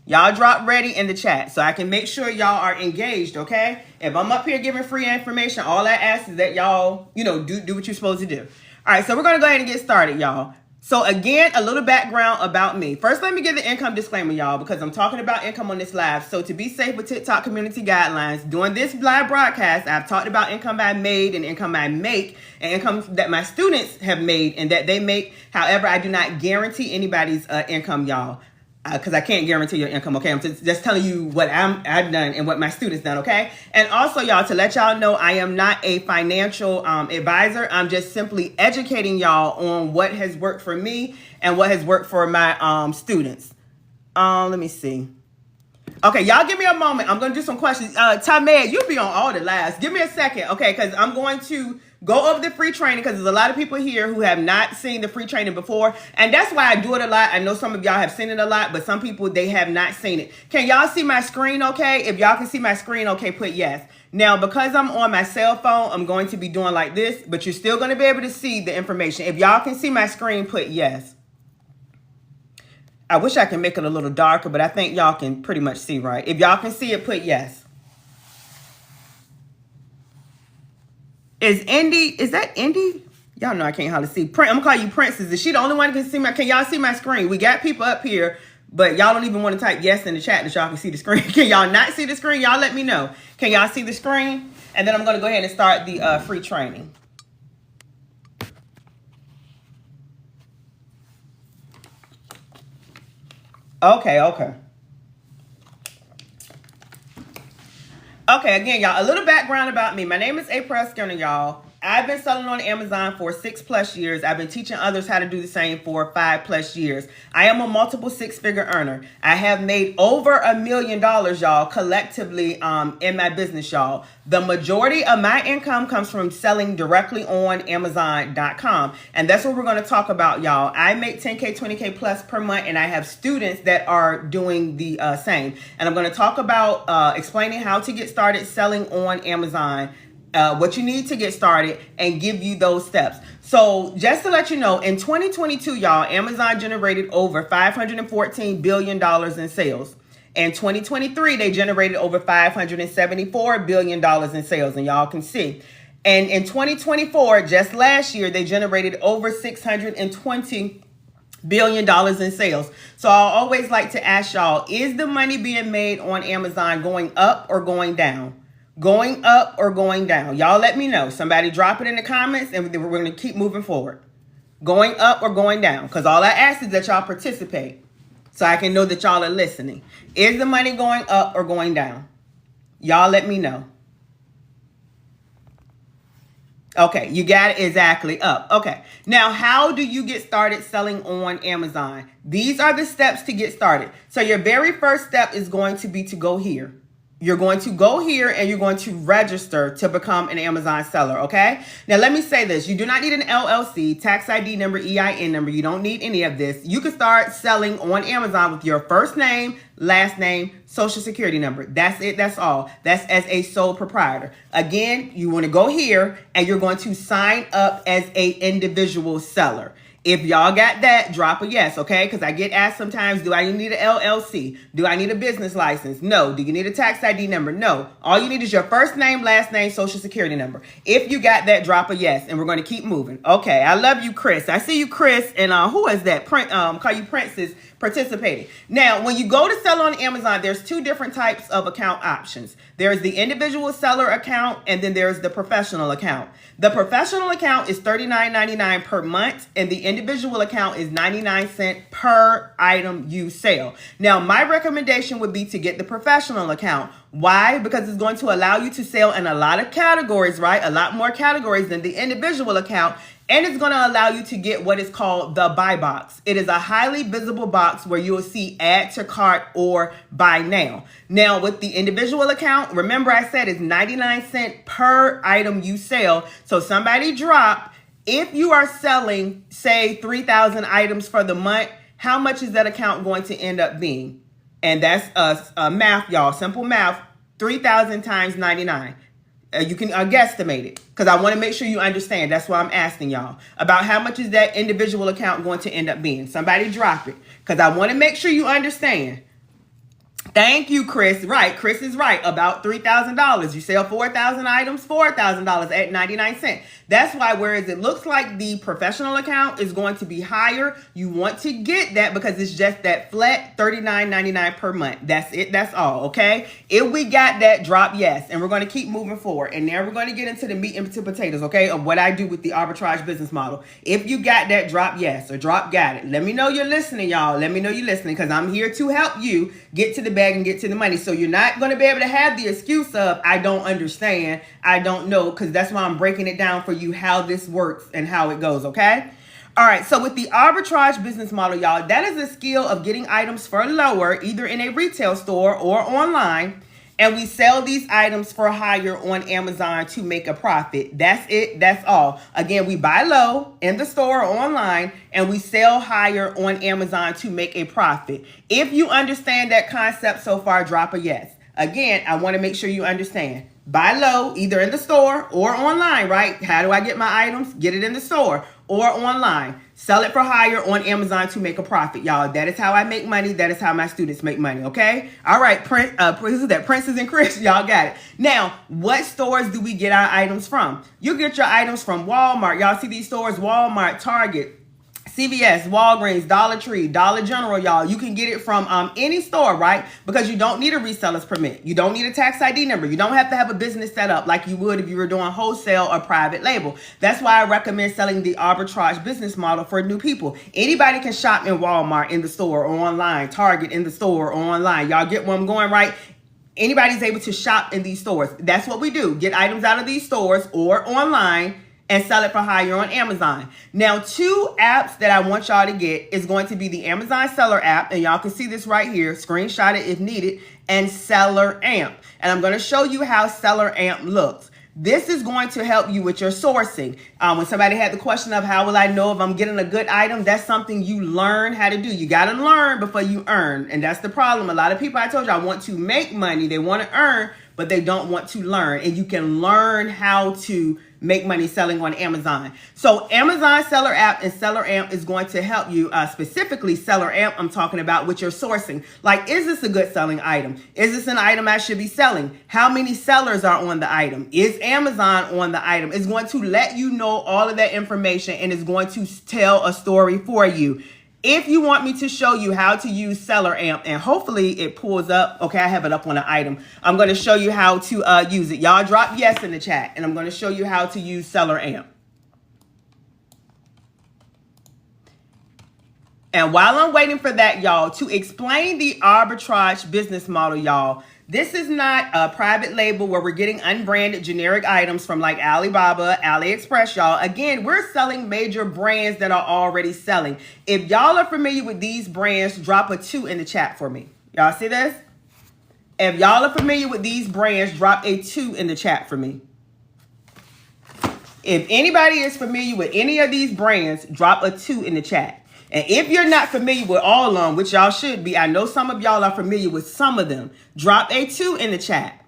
Y'all drop ready in the chat so I can make sure y'all are engaged, okay? If I'm up here giving free information, all I ask is that y'all, do what you're supposed to do. All right, so we're going to go ahead and get started, y'all. So again, a little background about me. First, let me give the income disclaimer, y'all, because I'm talking about income on this live. So to be safe with TikTok community guidelines, during this live broadcast, I've talked about income I made and income I make and income that my students have made and that they make. However, I do not guarantee anybody's income, y'all. Because I can't guarantee your income, okay? I'm just telling you what I've done and what my students done, okay? And also, y'all, to let y'all know, I am not a financial advisor. I'm just simply educating y'all on what has worked for me and what has worked for my students. Let me see. Okay, y'all give me a moment. I'm going to do some questions. Tamay, you'll be on all the lives. Give me a second, okay? Because I'm going to go over the free training because there's a lot of people here who have not seen the free training before. And that's why I do it a lot. I know some of y'all have seen it a lot, but some people, they have not seen it. Can y'all see my screen okay? If y'all can see my screen okay, put yes. Now, because I'm on my cell phone, I'm going to be doing like this, but you're still going to be able to see the information. If y'all can see my screen, put yes. I wish I could make it a little darker, but I think y'all can pretty much see, right? If y'all can see it, put yes. Is that Indy? Y'all know I can't hardly see. I'm gonna call you Princess. Is she the only one who can see my, can y'all see my screen? We got people up here, But y'all don't even want to type yes in the chat that y'all can see the screen. Can y'all not see the screen? Y'all let me know. Can y'all see the screen? And then I'm going to go ahead and start the free training. Okay. Okay, again, y'all, a little background about me. My name is Aprell, y'all. I've been selling on Amazon for 6+ years. I've been teaching others how to do the same for 5+ years. I am a multiple six-figure earner. I have made over $1 million, y'all, collectively in my business, y'all. The majority of my income comes from selling directly on Amazon.com. And that's what we're going to talk about, y'all. I make 10K, 20K plus per month, and I have students that are doing the same. And I'm going to talk about explaining how to get started selling on Amazon, what you need to get started, and give you those steps. So just to let you know, in 2022, y'all, Amazon generated over $514 billion in sales. In 2023, they generated over $574 billion in sales, and y'all can see. And in 2024, just last year, they generated over $620 billion in sales. So I always like to ask y'all, is the money being made on Amazon going up or going down? Going up or going down? Y'all let me know. Somebody drop it in the comments, and we're going to keep moving forward. Going up or going down? Because all I ask is that y'all participate so I can know that y'all are listening. Is the money going up or going down? Y'all let me know. Okay, you got it exactly up. Okay, now how do you get started selling on Amazon? These are the steps to get started. So your very first step is going to be to go here. You're going to go here and you're going to register to become an Amazon seller, okay? Now, let me say this. You do not need an LLC, tax ID number, EIN number. You don't need any of this. You can start selling on Amazon with your first name, last name, social security number. That's it. That's all. That's as a sole proprietor. Again, you want to go here and you're going to sign up as an individual seller. If y'all got that, drop a yes, okay? Because I get asked sometimes, do I need an LLC? Do I need a business license? No. Do you need a tax ID number? No. All you need is your first name, last name, social security number. If you got that, drop a yes, and we're going to keep moving. Okay, I love you, Chris. I see you, Chris, and who is that? Call you Princess participating. Now, when you go to sell on Amazon, there's two different types of account options. There's the individual seller account, and then there's the professional account. The professional account is $39.99 per month, and the individual account is 99 cents per item you sell. Now, my recommendation would be to get the professional account. Why? Because it's going to allow you to sell in a lot of categories, right? A lot more categories than the individual account. And it's going to allow you to get what is called the buy box. It is a highly visible box where you will see add to cart or buy now. Now, with the individual account, remember I said it's 99 cents per item you sell. So somebody drop, if you are selling, say, 3,000 items for the month, how much is that account going to end up being? And that's math, y'all. Simple math. 3,000 times 99. You can guesstimate it because I want to make sure you understand. That's why I'm asking y'all about how much is that individual account going to end up being. Somebody drop it because I want to make sure you understand. Thank you, Chris. Right. Chris is right. About $3,000. You sell 4,000 items, $4,000 at 99 cents. That's why, whereas it looks like the professional account is going to be higher, you want to get that because it's just that flat $39.99 per month. That's it. That's all. Okay. If we got that, drop yes. And we're going to keep moving forward. And now we're going to get into the meat and potatoes, okay, of what I do with the arbitrage business model. If you got that, drop yes or drop got it. Let me know you're listening, y'all. Let me know you're listening because I'm here to help you get to the bag and get to the money. So you're not going to be able to have the excuse of, I don't understand, I don't know, because that's why I'm breaking it down for you how this works and how it goes, okay? All right, so with the arbitrage business model, y'all, that is a skill of getting items for lower, either in a retail store or online, and we sell these items for higher on Amazon to make a profit. That's it. That's all. Again, we buy low in the store or online, and we sell higher on Amazon to make a profit. If you understand that concept so far, drop a yes. Again, I want to make sure you understand. Buy low, either in the store or online, right? How do I get my items? Get it in the store or online. Sell it for higher on Amazon to make a profit, y'all. That is how I make money. That is how my students make money, okay? All right, Princess and Chris, y'all got it. Now, what stores do we get our items from? You get your items from Walmart. Y'all see these stores, Walmart, Target, CVS, Walgreens, Dollar Tree, Dollar General, y'all. You can get it from any store, right? Because you don't need a reseller's permit. You don't need a tax ID number. You don't have to have a business set up like you would if you were doing wholesale or private label. That's why I recommend selling the arbitrage business model for new people. Anybody can shop in Walmart in the store or online, Target in the store or online. Y'all get where I'm going, right? Anybody's able to shop in these stores. That's what we do. Get items out of these stores or online and sell it for higher on Amazon. Now, 2 apps that I want y'all to get is going to be the Amazon Seller app, and y'all can see this right here, screenshot it if needed, and Seller Amp. And I'm going to show you how Seller Amp looks. This is going to help you with your sourcing. When somebody had the question of how will I know if I'm getting a good item, that's something you learn how to do. You got to learn before you earn. And that's the problem. A lot of people, I told you, I want to make money. They want to earn, but they don't want to learn. And you can learn how to make money selling on Amazon. So Amazon Seller app and Seller Amp is going to help you, specifically Seller Amp I'm talking about, with your sourcing. Like, is this a good selling item? Is this an item I should be selling? How many sellers are on the item? Is Amazon on the item? It's going to let you know all of that information, and it's going to tell a story for you. If you want me to show you how to use Seller Amp, and hopefully it pulls up. Okay, I have it up on an item. I'm going to show you how to use it. Y'all drop yes in the chat, and I'm going to show you how to use Seller Amp. And while I'm waiting for that, y'all, to explain the arbitrage business model, y'all, this is not a private label where we're getting unbranded generic items from like Alibaba, AliExpress, y'all. Again, we're selling major brands that are already selling. If y'all are familiar with these brands, drop a 2 in the chat for me. Y'all see this? If y'all are familiar with these brands, drop a 2 in the chat for me. If anybody is familiar with any of these brands, drop a 2 in the chat. And if you're not familiar with all of them, which y'all should be, I know some of y'all are familiar with some of them, drop a 2 in the chat.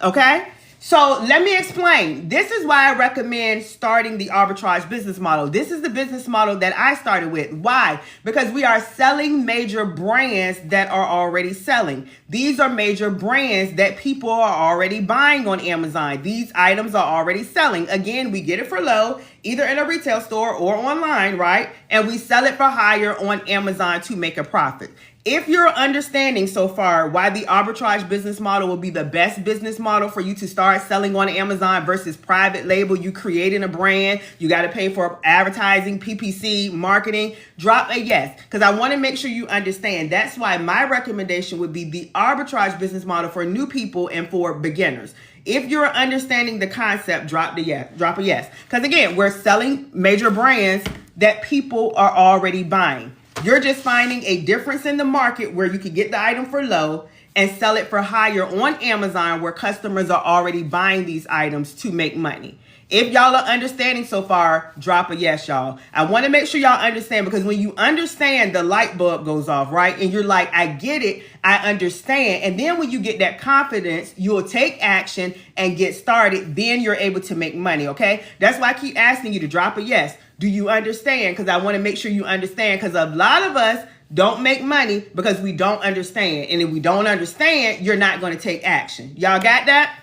Okay? So let me explain. This is why I recommend starting the arbitrage business model. This is the business model that I started with. Why? Because we are selling major brands that are already selling. These are major brands that people are already buying on Amazon. These items are already selling. Again, we get it for low, either in a retail store or online, right? And we sell it for higher on Amazon to make a profit. If you're understanding so far why the arbitrage business model will be the best business model for you to start selling on Amazon versus private label, you creating a brand, you got to pay for advertising, PPC, marketing, drop a yes. Because I want to make sure you understand. That's why my recommendation would be the arbitrage business model for new people and for beginners. If you're understanding the concept, drop a yes. Because again, we're selling major brands that people are already buying. You're just finding a difference in the market where you can get the item for low and sell it for higher on Amazon where customers are already buying these items to make money. If y'all are understanding so far, drop a yes, y'all. I want to make sure y'all understand, because when you understand, the light bulb goes off, right? And you're like, I get it, I understand. And then when you get that confidence, you'll take action and get started. Then you're able to make money, okay? That's why I keep asking you to drop a yes. Do you understand? Because I want to make sure you understand, because a lot of us don't make money because we don't understand. And if we don't understand, you're not going to take action. Y'all got that?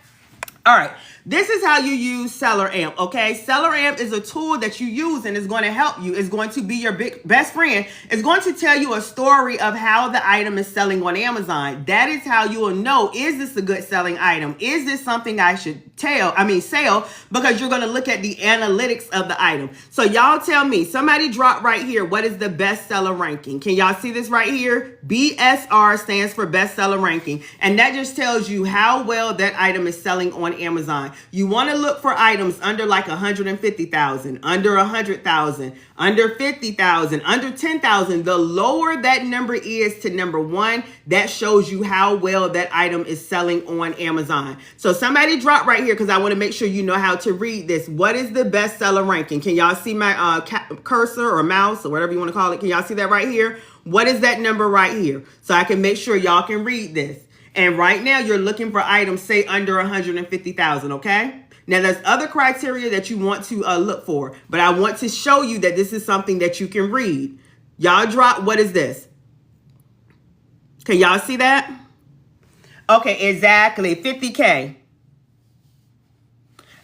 All right. This is how you use Seller Amp, okay? Seller Amp is a tool that you use and is going to help you. It's going to be your best friend. It's going to tell you a story of how the item is selling on Amazon. That is how you will know, is this a good selling item? Is this something I should sell? Because you're going to look at the analytics of the item. So y'all tell me, somebody drop right here, what is the bestseller ranking? Can y'all see this right here? BSR stands for bestseller ranking. And that just tells you how well that item is selling on Amazon. You want to look for items under like 150,000, under 100,000, under 50,000, under 10,000. The lower that number is to number 1, that shows you how well that item is selling on Amazon. So somebody drop right here, because I want to make sure you know how to read this. What is the bestseller ranking? Can y'all see my cursor or mouse or whatever you want to call it? Can y'all see that right here? What is that number right here? So I can make sure y'all can read this. And right now you're looking for items, say under 150,000, okay? Now there's other criteria that you want to look for, but I want to show you that this is something that you can read. Y'all drop, what is this? Can y'all see that? Okay, exactly, 50K.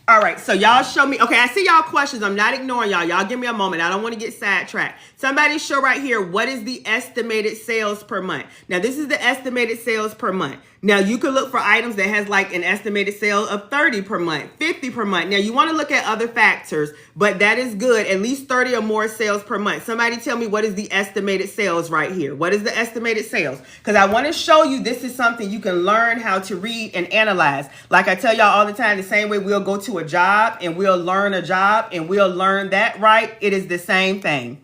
All right, so y'all show me. Okay, I see y'all questions. I'm not ignoring y'all. Y'all give me a moment. I don't want to get sidetracked. Somebody show right here, what is the estimated sales per month? Now, this is the estimated sales per month. Now, you could look for items that has like an estimated sale of 30 per month, 50 per month. Now, you want to look at other factors, but that is good. At least 30 or more sales per month. Somebody tell me, what is the estimated sales right here? What is the estimated sales? Because I want to show you this is something you can learn how to read and analyze. Like I tell y'all all the time, the same way we'll go to a job and we'll learn a job and we'll learn that, right? It is the same thing.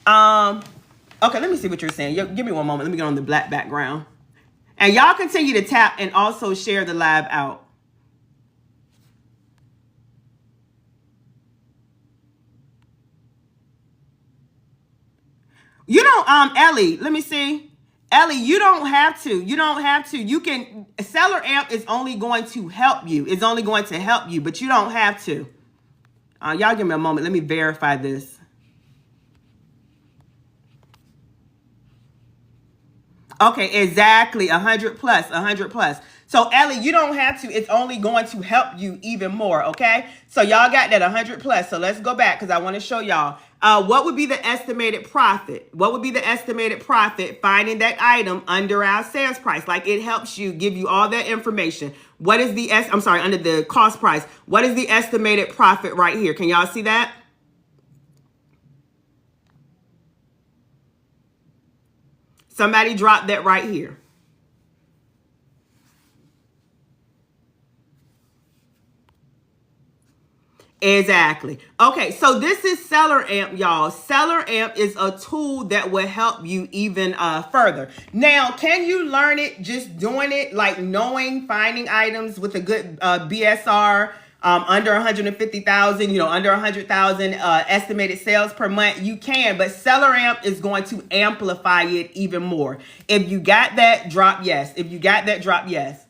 Okay, let me see what you're saying. Give me one moment. Let me get on the black background. And y'all continue to tap and also share the live out. You don't, Ellie, let me see. Ellie, you don't have to. You don't have to. You can, Seller Amp is only going to help you. It's only going to help you, but you don't have to. Y'all give me a moment. Let me verify this. Okay, exactly. 100 plus, 100 plus. So Ellie, you don't have to. It's only going to help you even more, okay? So y'all got that 100 plus. So let's go back because I want to show y'all. What would be the estimated profit? What would be the estimated profit finding that item under our sales price? Like it helps you, give you all that information. What is the, under the cost price. What is the estimated profit right here? Can y'all see that? Somebody drop that right here. Exactly. Okay, so this is Seller Amp, y'all. Seller Amp is a tool that will help you even further. Now, can you learn it just doing it, like knowing, finding items with a good BSR, under 150,000, under 100,000 estimated sales per month? You can, but Seller Amp is going to amplify it even more. If you got that, drop yes. If you got that, drop yes.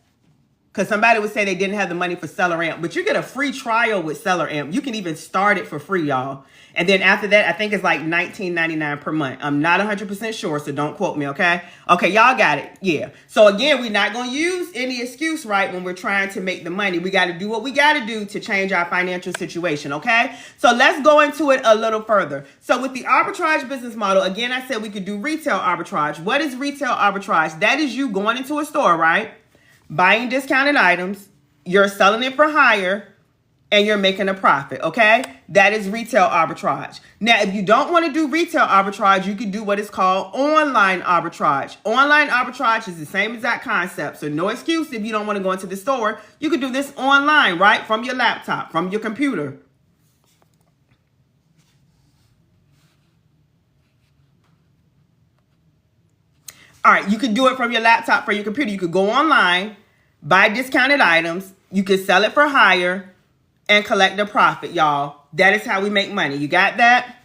Because somebody would say they didn't have the money for Seller Amp, but you get a free trial with Seller Amp. You can even start it for free, y'all. And then after that, I think it's like $19.99 per month. I'm not 100% sure, so don't quote me, okay? Okay, y'all got it. Yeah. So again, we're not going to use any excuse, right, when we're trying to make the money. We got to do what we got to do to change our financial situation, okay? So let's go into it a little further. So with the arbitrage business model, again, I said we could do retail arbitrage. What is retail arbitrage? That is you going into a store, right? Buying discounted items, you're selling it for higher, and you're making a profit, okay? That is retail arbitrage. Now, if you don't want to do retail arbitrage, you can do what is called online arbitrage. Online arbitrage is the same exact concept, so no excuse if you don't want to go into the store. You can do this online, right? From your laptop, from your computer. All right, you could do it from your laptop, from your computer. You could go online, buy discounted items. You could sell it for higher and collect a profit, y'all. That is how we make money. You got that?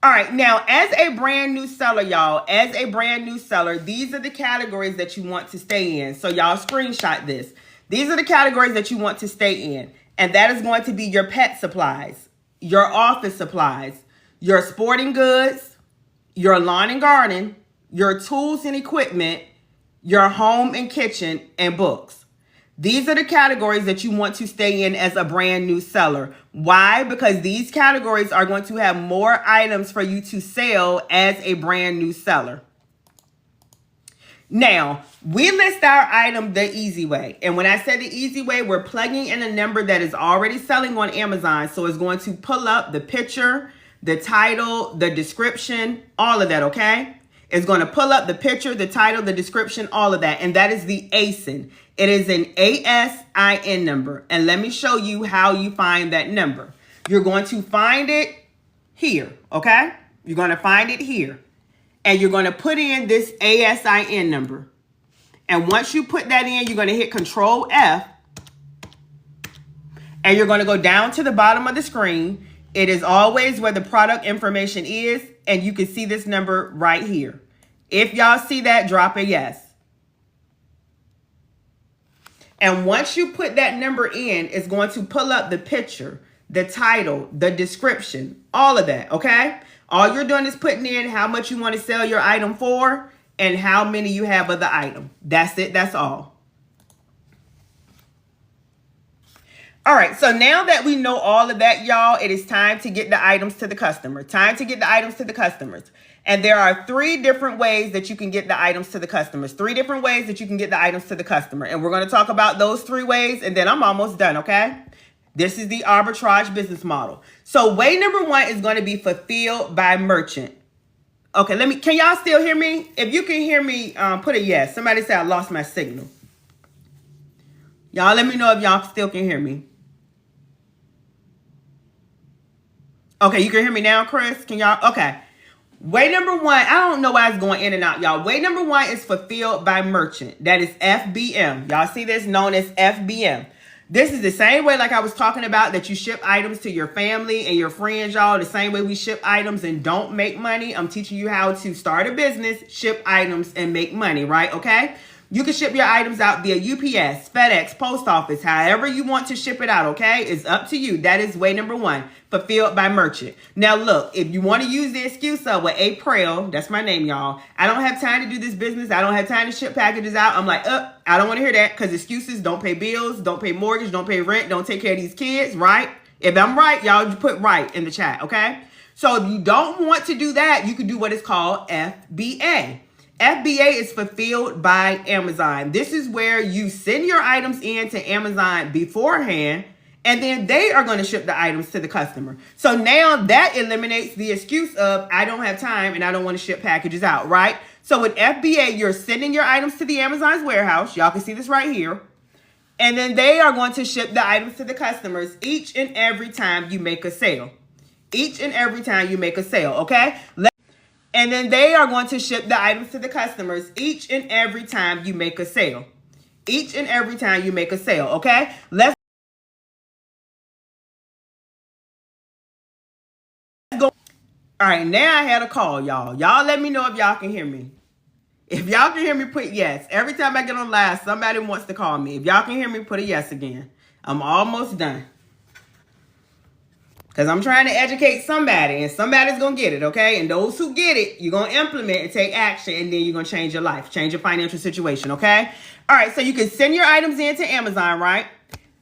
All right, now, as a brand new seller, y'all, as a brand new seller, these are the categories that you want to stay in. So y'all screenshot this. These are the categories that you want to stay in. And that is going to be your pet supplies, your office supplies, your sporting goods, your lawn and garden, your tools and equipment, your home and kitchen, and books. These are the categories that you want to stay in as a brand new seller. Why? Because these categories are going to have more items for you to sell as a brand new seller. Now, we list our item the easy way. And when I say the easy way, we're plugging in a number that is already selling on Amazon. So it's going to pull up the picture, the title, the description, all of that, okay? It's going to pull up the picture, the title, the description, all of that. And that is the ASIN. It is an ASIN number. And let me show you how you find that number. You're going to find it here, okay? You're going to find it here. And you're going to put in this ASIN number. And once you put that in, you're going to hit Control F. And you're going to go down to the bottom of the screen. It is always where the product information is, and you can see this number right here. If y'all see that, drop a yes. And once you put that number in, it's going to pull up the picture, the title, the description, all of that, okay? All you're doing is putting in how much you want to sell your item for and how many you have of the item. That's it. That's all. All right, so now that we know all of that, y'all, it is time to get the items to the customer. Time to get the items to the customers. And there are 3 different ways that you can get the items to the customers. 3 different ways that you can get the items to the customer. And we're going to talk about those 3 ways, and then I'm almost done, okay? This is the arbitrage business model. So way number 1 is going to be fulfilled by merchant. Okay, can y'all still hear me? If you can hear me, put a yes. Somebody said I lost my signal. Y'all let me know if y'all still can hear me. Okay, you can hear me now, Chris? Can y'all? Okay. Way number 1, I don't know why it's going in and out, y'all. Way number 1 is fulfilled by merchant. That is FBM. Y'all see this? Known as FBM. This is the same way like I was talking about that you ship items to your family and your friends, y'all. The same way we ship items and don't make money. I'm teaching you how to start a business, ship items, and make money, right? Okay? You can ship your items out via UPS, FedEx, post office, however you want to ship it out, okay? It's up to you. That is way number 1, fulfilled by merchant. Now, look, if you want to use the excuse of with Aprell, that's my name, y'all. I don't have time to do this business. I don't have time to ship packages out. I'm like, I don't want to hear that because excuses, don't pay bills, don't pay mortgage, don't pay rent, don't take care of these kids, right? If I'm right, y'all put right in the chat, okay? So if you don't want to do that, you can do what is called FBA. FBA is fulfilled by Amazon. This is where you send your items in to Amazon beforehand, and then they are going to ship the items to the customer. So now that eliminates the excuse of I don't have time and I don't want to ship packages out, right? So with FBA, you're sending your items to the Amazon's warehouse. Y'all can see this right here. And then they are going to ship the items to the customers each and every time you make a sale. Each and every time you make a sale, okay? And then they are going to ship the items to the customers each and every time you make a sale. Each and every time you make a sale, okay? Let's go. All right, now I had a call, y'all. Y'all let me know if y'all can hear me. If y'all can hear me, put yes. Every time I get on live, somebody wants to call me. If y'all can hear me, put a yes again. I'm almost done. Because I'm trying to educate somebody, and somebody's going to get it, okay? And those who get it, you're going to implement and take action, and then you're going to change your life, change your financial situation, okay? All right, so you can send your items in to Amazon, right?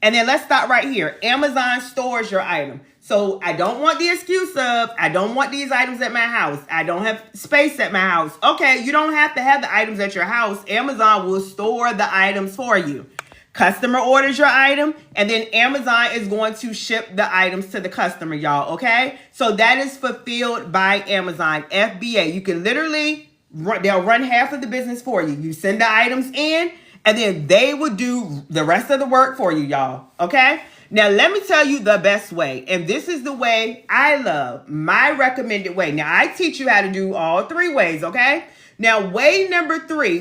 And then let's start right here. Amazon stores your item. So I don't want the excuse of, I don't want these items at my house. I don't have space at my house. Okay, you don't have to have the items at your house. Amazon will store the items for you. Customer orders your item, and then Amazon is going to ship the items to the customer, y'all, okay? So that is fulfilled by Amazon, FBA. You can literally, they'll run half of the business for you. You send the items in, and then they will do the rest of the work for you, y'all, okay? Now, let me tell you the best way, and this is the way I love, my recommended way. Now, I teach you how to do all 3 ways, okay? Now, way number 3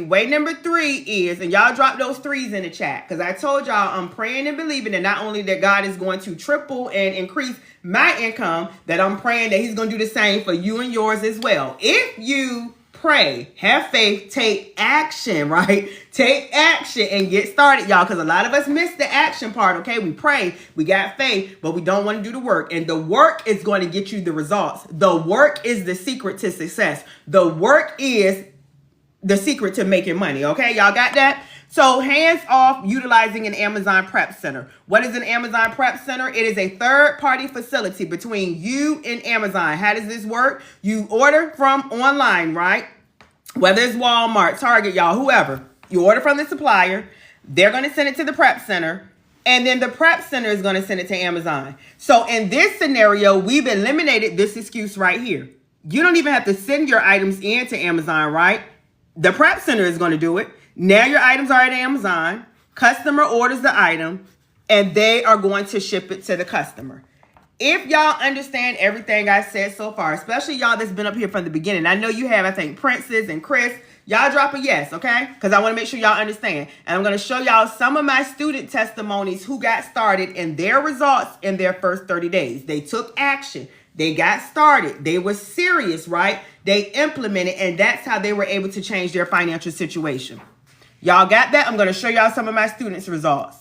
is, and y'all drop those 3s in the chat, because I told y'all I'm praying and believing that not only that God is going to triple and increase my income, that I'm praying that he's going to do the same for you and yours as well. If you pray, have faith, take action, right? Take action and get started, y'all, because a lot of us miss the action part, okay? We pray, we got faith, but we don't want to do the work. And the work is going to get you the results. The work is the secret to success. The work is the secret to making money, okay? Y'all got that? So hands off utilizing an Amazon Prep Center. What is an Amazon Prep Center? It is a third-party facility between you and Amazon. How does this work? You order from online, right? Whether it's Walmart, Target, y'all, whoever. You order from the supplier. They're going to send it to the Prep Center. And then the Prep Center is going to send it to Amazon. So in this scenario, we've eliminated this excuse right here. You don't even have to send your items in to Amazon, right? The Prep Center is going to do it. Now your items are at Amazon. Customer orders the item, and they are going to ship it to the customer. If y'all understand everything I said so far, especially y'all that's been up here from the beginning, I know you have, I think, Princess and Chris, y'all drop a yes, okay? Because I want to make sure y'all understand. And I'm going to show y'all some of my student testimonies who got started and their results in their first 30 days. They took action. They got started. They were serious, right? They implemented, and that's how they were able to change their financial situation. Y'all got that? I'm going to show y'all some of my students' results.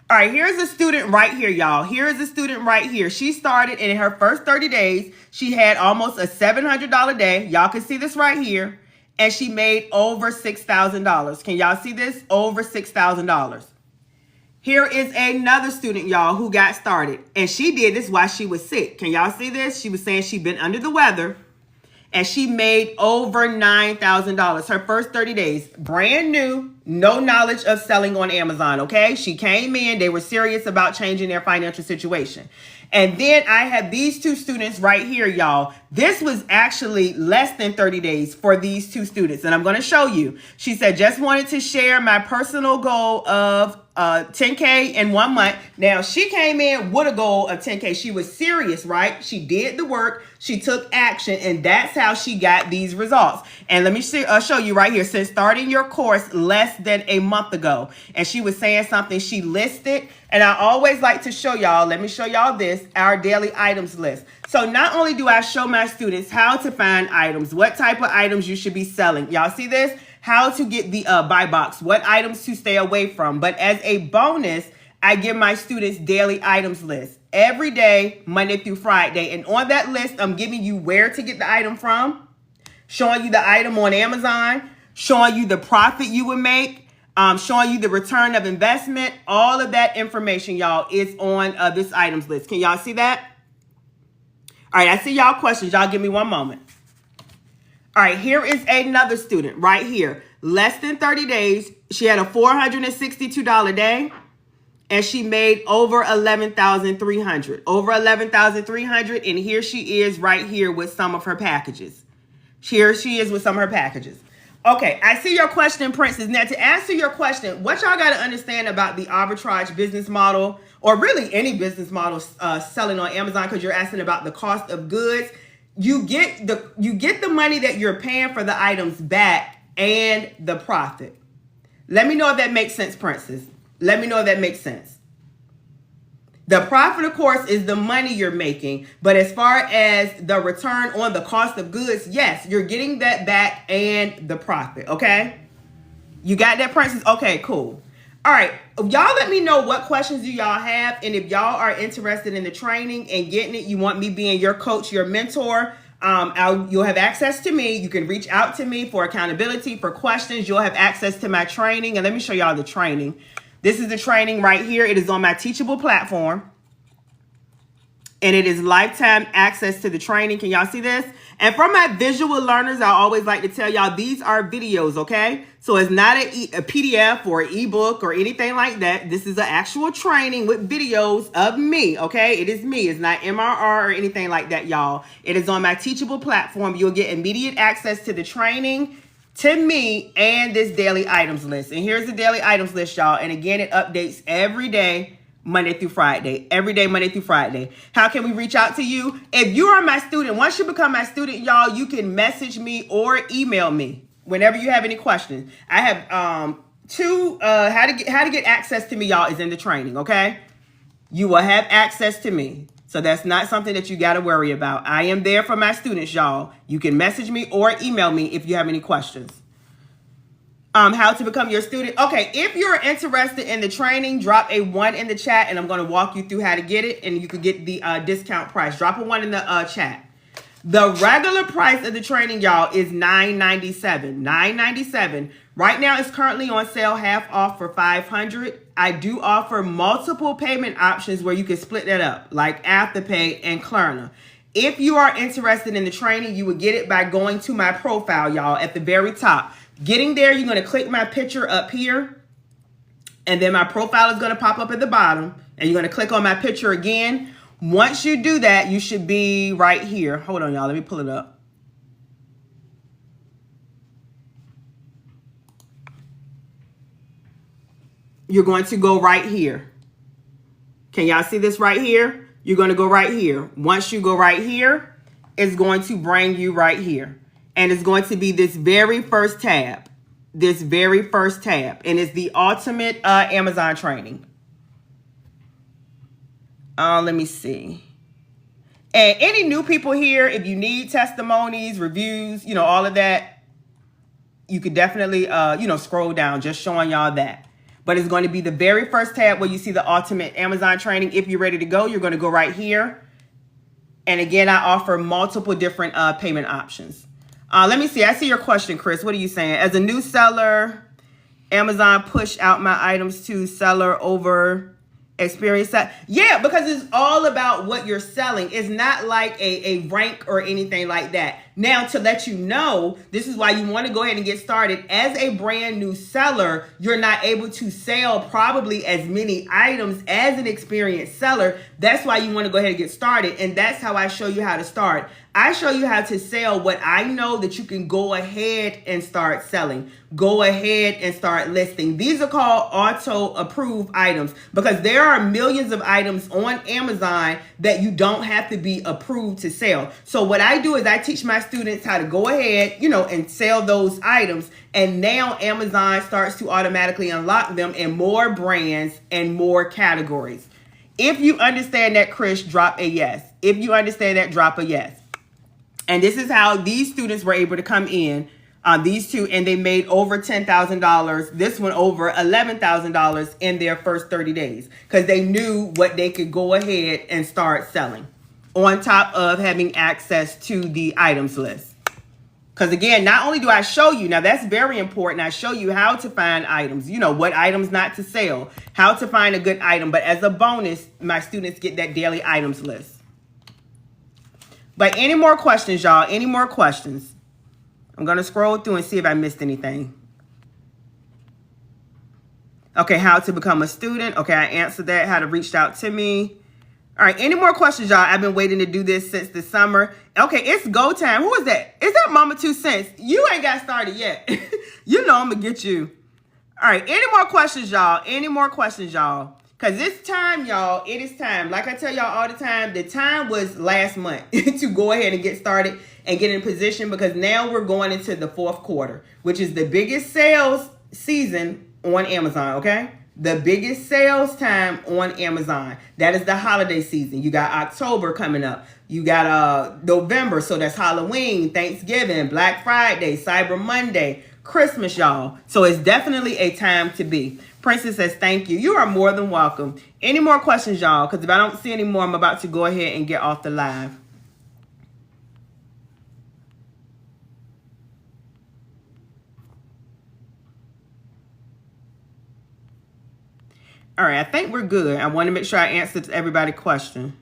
All right, here's a student right here, y'all. Here is a student right here. She started, and in her first 30 days, she had almost a $700 day. Y'all can see this right here. And she made over $6,000. Can y'all see this? Over $6,000. Here is another student, y'all, who got started. And she did this while she was sick. Can y'all see this? She was saying she'd been under the weather. And she made over $9,000 her first 30 days. Brand new, no knowledge of selling on Amazon, okay? She came in. They were serious about changing their financial situation. And then I have these two students right here, y'all. This was actually less than 30 days for these two students. And I'm going to show you. She said, just wanted to share my personal goal of 10K in 1 month. Now, she came in with a goal of 10K. She was serious, right? She did the work. She took action, and that's how she got these results. And let me show you right here. Since starting your course less than a month ago, and she was saying something she listed, and I always like to show y'all, let me show y'all this, our daily items list. So not only do I show my students how to find items, what type of items you should be selling. Y'all see this? How to get the buy box, what items to stay away from. But as a bonus, I give my students daily items list every day, Monday through Friday. And on that list, I'm giving you where to get the item from, showing you the item on Amazon, showing you the profit you would make, showing you the return of investment. All of that information, y'all, is on this items list. Can y'all see that? All right, I see y'all questions. Y'all give me one moment. All right, here is another student right here. Less than 30 days. She had a $462 day, and she made over $11,300. Over $11,300, and here she is right here with some of her packages. Here she is with some of her packages. Okay, I see your question, Princess. Now, to answer your question, what y'all got to understand about the arbitrage business model, or really any business model selling on Amazon, because you're asking about the cost of goods. You get the money that you're paying for the items back and the profit. Let me know if that makes sense, Princess. Let me know if that makes sense. The profit, of course, is the money you're making. But as far as the return on the cost of goods, yes, you're getting that back and the profit, okay? You got that, Princess? Okay, cool. All right, y'all let me know what questions do y'all have, and if y'all are interested in the training and getting it, you want me being your coach, your mentor, you'll have access to me. You can reach out to me for accountability, for questions. You'll have access to my training, and let me show y'all the training. This is the training right here. It is on my Teachable platform, and it is lifetime access to the training. Can y'all see this? And for my visual learners, I always like to tell y'all these are videos, okay? So it's not a PDF or an ebook or anything like that. This is an actual training with videos of me, okay? It is me. It's not MRR or anything like that, y'all. It is on my Teachable platform. You'll get immediate access to the training, to me, and this daily items list. And here's the daily items list, y'all. And again, it updates every day, Monday through Friday. Every day, Monday through Friday. How can we reach out to you? If you are my student, once you become my student, y'all, you can message me or email me whenever you have any questions. I have how to get access to me, y'all, is in the training, okay? You will have access to me. So that's not something that you got to worry about. I am there for my students, y'all. You can message me or email me if you have any questions. How to become your student. Okay, if you're interested in the training, drop a 1 in the chat, and I'm going to walk you through how to get it, and you could get the discount price. Drop a 1 in the chat. The regular price of the training, y'all, is $997. $997. Right now, it's currently on sale, half off for $500. I do offer multiple payment options where you can split that up, like Afterpay and Klarna. If you are interested in the training, you would get it by going to my profile, y'all, at the very top. Getting there, you're going to click my picture up here, and then my profile is going to pop up at the bottom, and you're going to click on my picture again. Once you do that, you should be right here. Hold on, y'all. Let me pull it up. You're going to go right here. Can y'all see this right here? You're going to go right here. Once you go right here, it's going to bring you right here. And it's going to be this very first tab. This very first tab. And it's the ultimate Amazon training. Let me see. And any new people here, if you need testimonies, reviews, you know, all of that, you could definitely, scroll down, just showing y'all that. But it's going to be the very first tab where you see the ultimate Amazon training. If you're ready to go, you're going to go right here. And again, I offer multiple different payment options. Let me see. I see your question, Chris. What are you saying? As a new seller Amazon push out my items to seller over experience that. Yeah, because it's all about what you're selling. It's not like a rank or anything like that. Now, to let you know, this is why you want to go ahead and get started. As a brand new seller, you're not able to sell probably as many items as an experienced seller. That's why you want to go ahead and get started. And that's how I show you how to start. I show you how to sell what I know that you can go ahead and start selling. Go ahead and start listing. These are called auto-approved items because there are millions of items on Amazon that you don't have to be approved to sell. So what I do is I teach my students how to go ahead, and sell those items. And now Amazon starts to automatically unlock them in more brands and more categories. If you understand that, Chris, drop a yes. If you understand that, drop a yes. And this is how these students were able to come in, these two, and they made over $10,000. This one over $11,000 in their first 30 days because they knew what they could go ahead and start selling on top of having access to the items list. Because again, not only do I show you, now that's very important, I show you how to find items, what items not to sell, how to find a good item. But as a bonus, my students get that daily items list. But any more questions, y'all? Any more questions? I'm going to scroll through and see if I missed anything. Okay, how to become a student. Okay, I answered that. How to reach out to me. All right, any more questions, y'all? I've been waiting to do this since the summer. Okay, it's go time. Who is that? Is that Mama 2 Cents? You ain't got started yet. I'm going to get you. All right, any more questions, y'all? Any more questions, y'all? Because it's time, y'all. It is time. Like I tell y'all all the time, the time was last month to go ahead and get started and get in position because now we're going into the fourth quarter, which is the biggest sales season on Amazon, okay? The biggest sales time on Amazon. That is the holiday season. You got October coming up. You got November, so that's Halloween, Thanksgiving, Black Friday, Cyber Monday, Christmas, y'all. So it's definitely a time to be. Princess says, thank you. You are more than welcome. Any more questions, y'all? Because if I don't see any more, I'm about to go ahead and get off the live. All right, I think we're good. I want to make sure I answered everybody's question.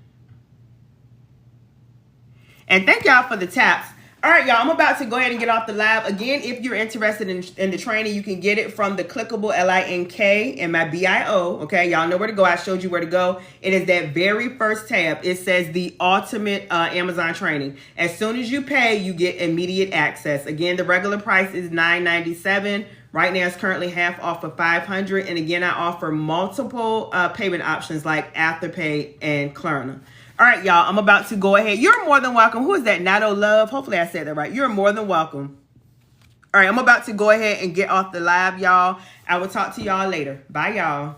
And thank y'all for the taps. All right, y'all, I'm about to go ahead and get off the live. Again, if you're interested in the training, you can get it from the clickable link and my bio. Okay, y'all know where to go. I showed you where to go. It is that very first tab. It says the ultimate Amazon training. As soon as you pay, you get immediate access. Again, the regular price is $9.97. Right now, it's currently half off of $500. And again, I offer multiple payment options like Afterpay and Klarna. All right, y'all, I'm about to go ahead. You're more than welcome. Who is that? Nato Love. Hopefully I said that right. You're more than welcome. All right, I'm about to go ahead and get off the live, y'all. I will talk to y'all later. Bye, y'all.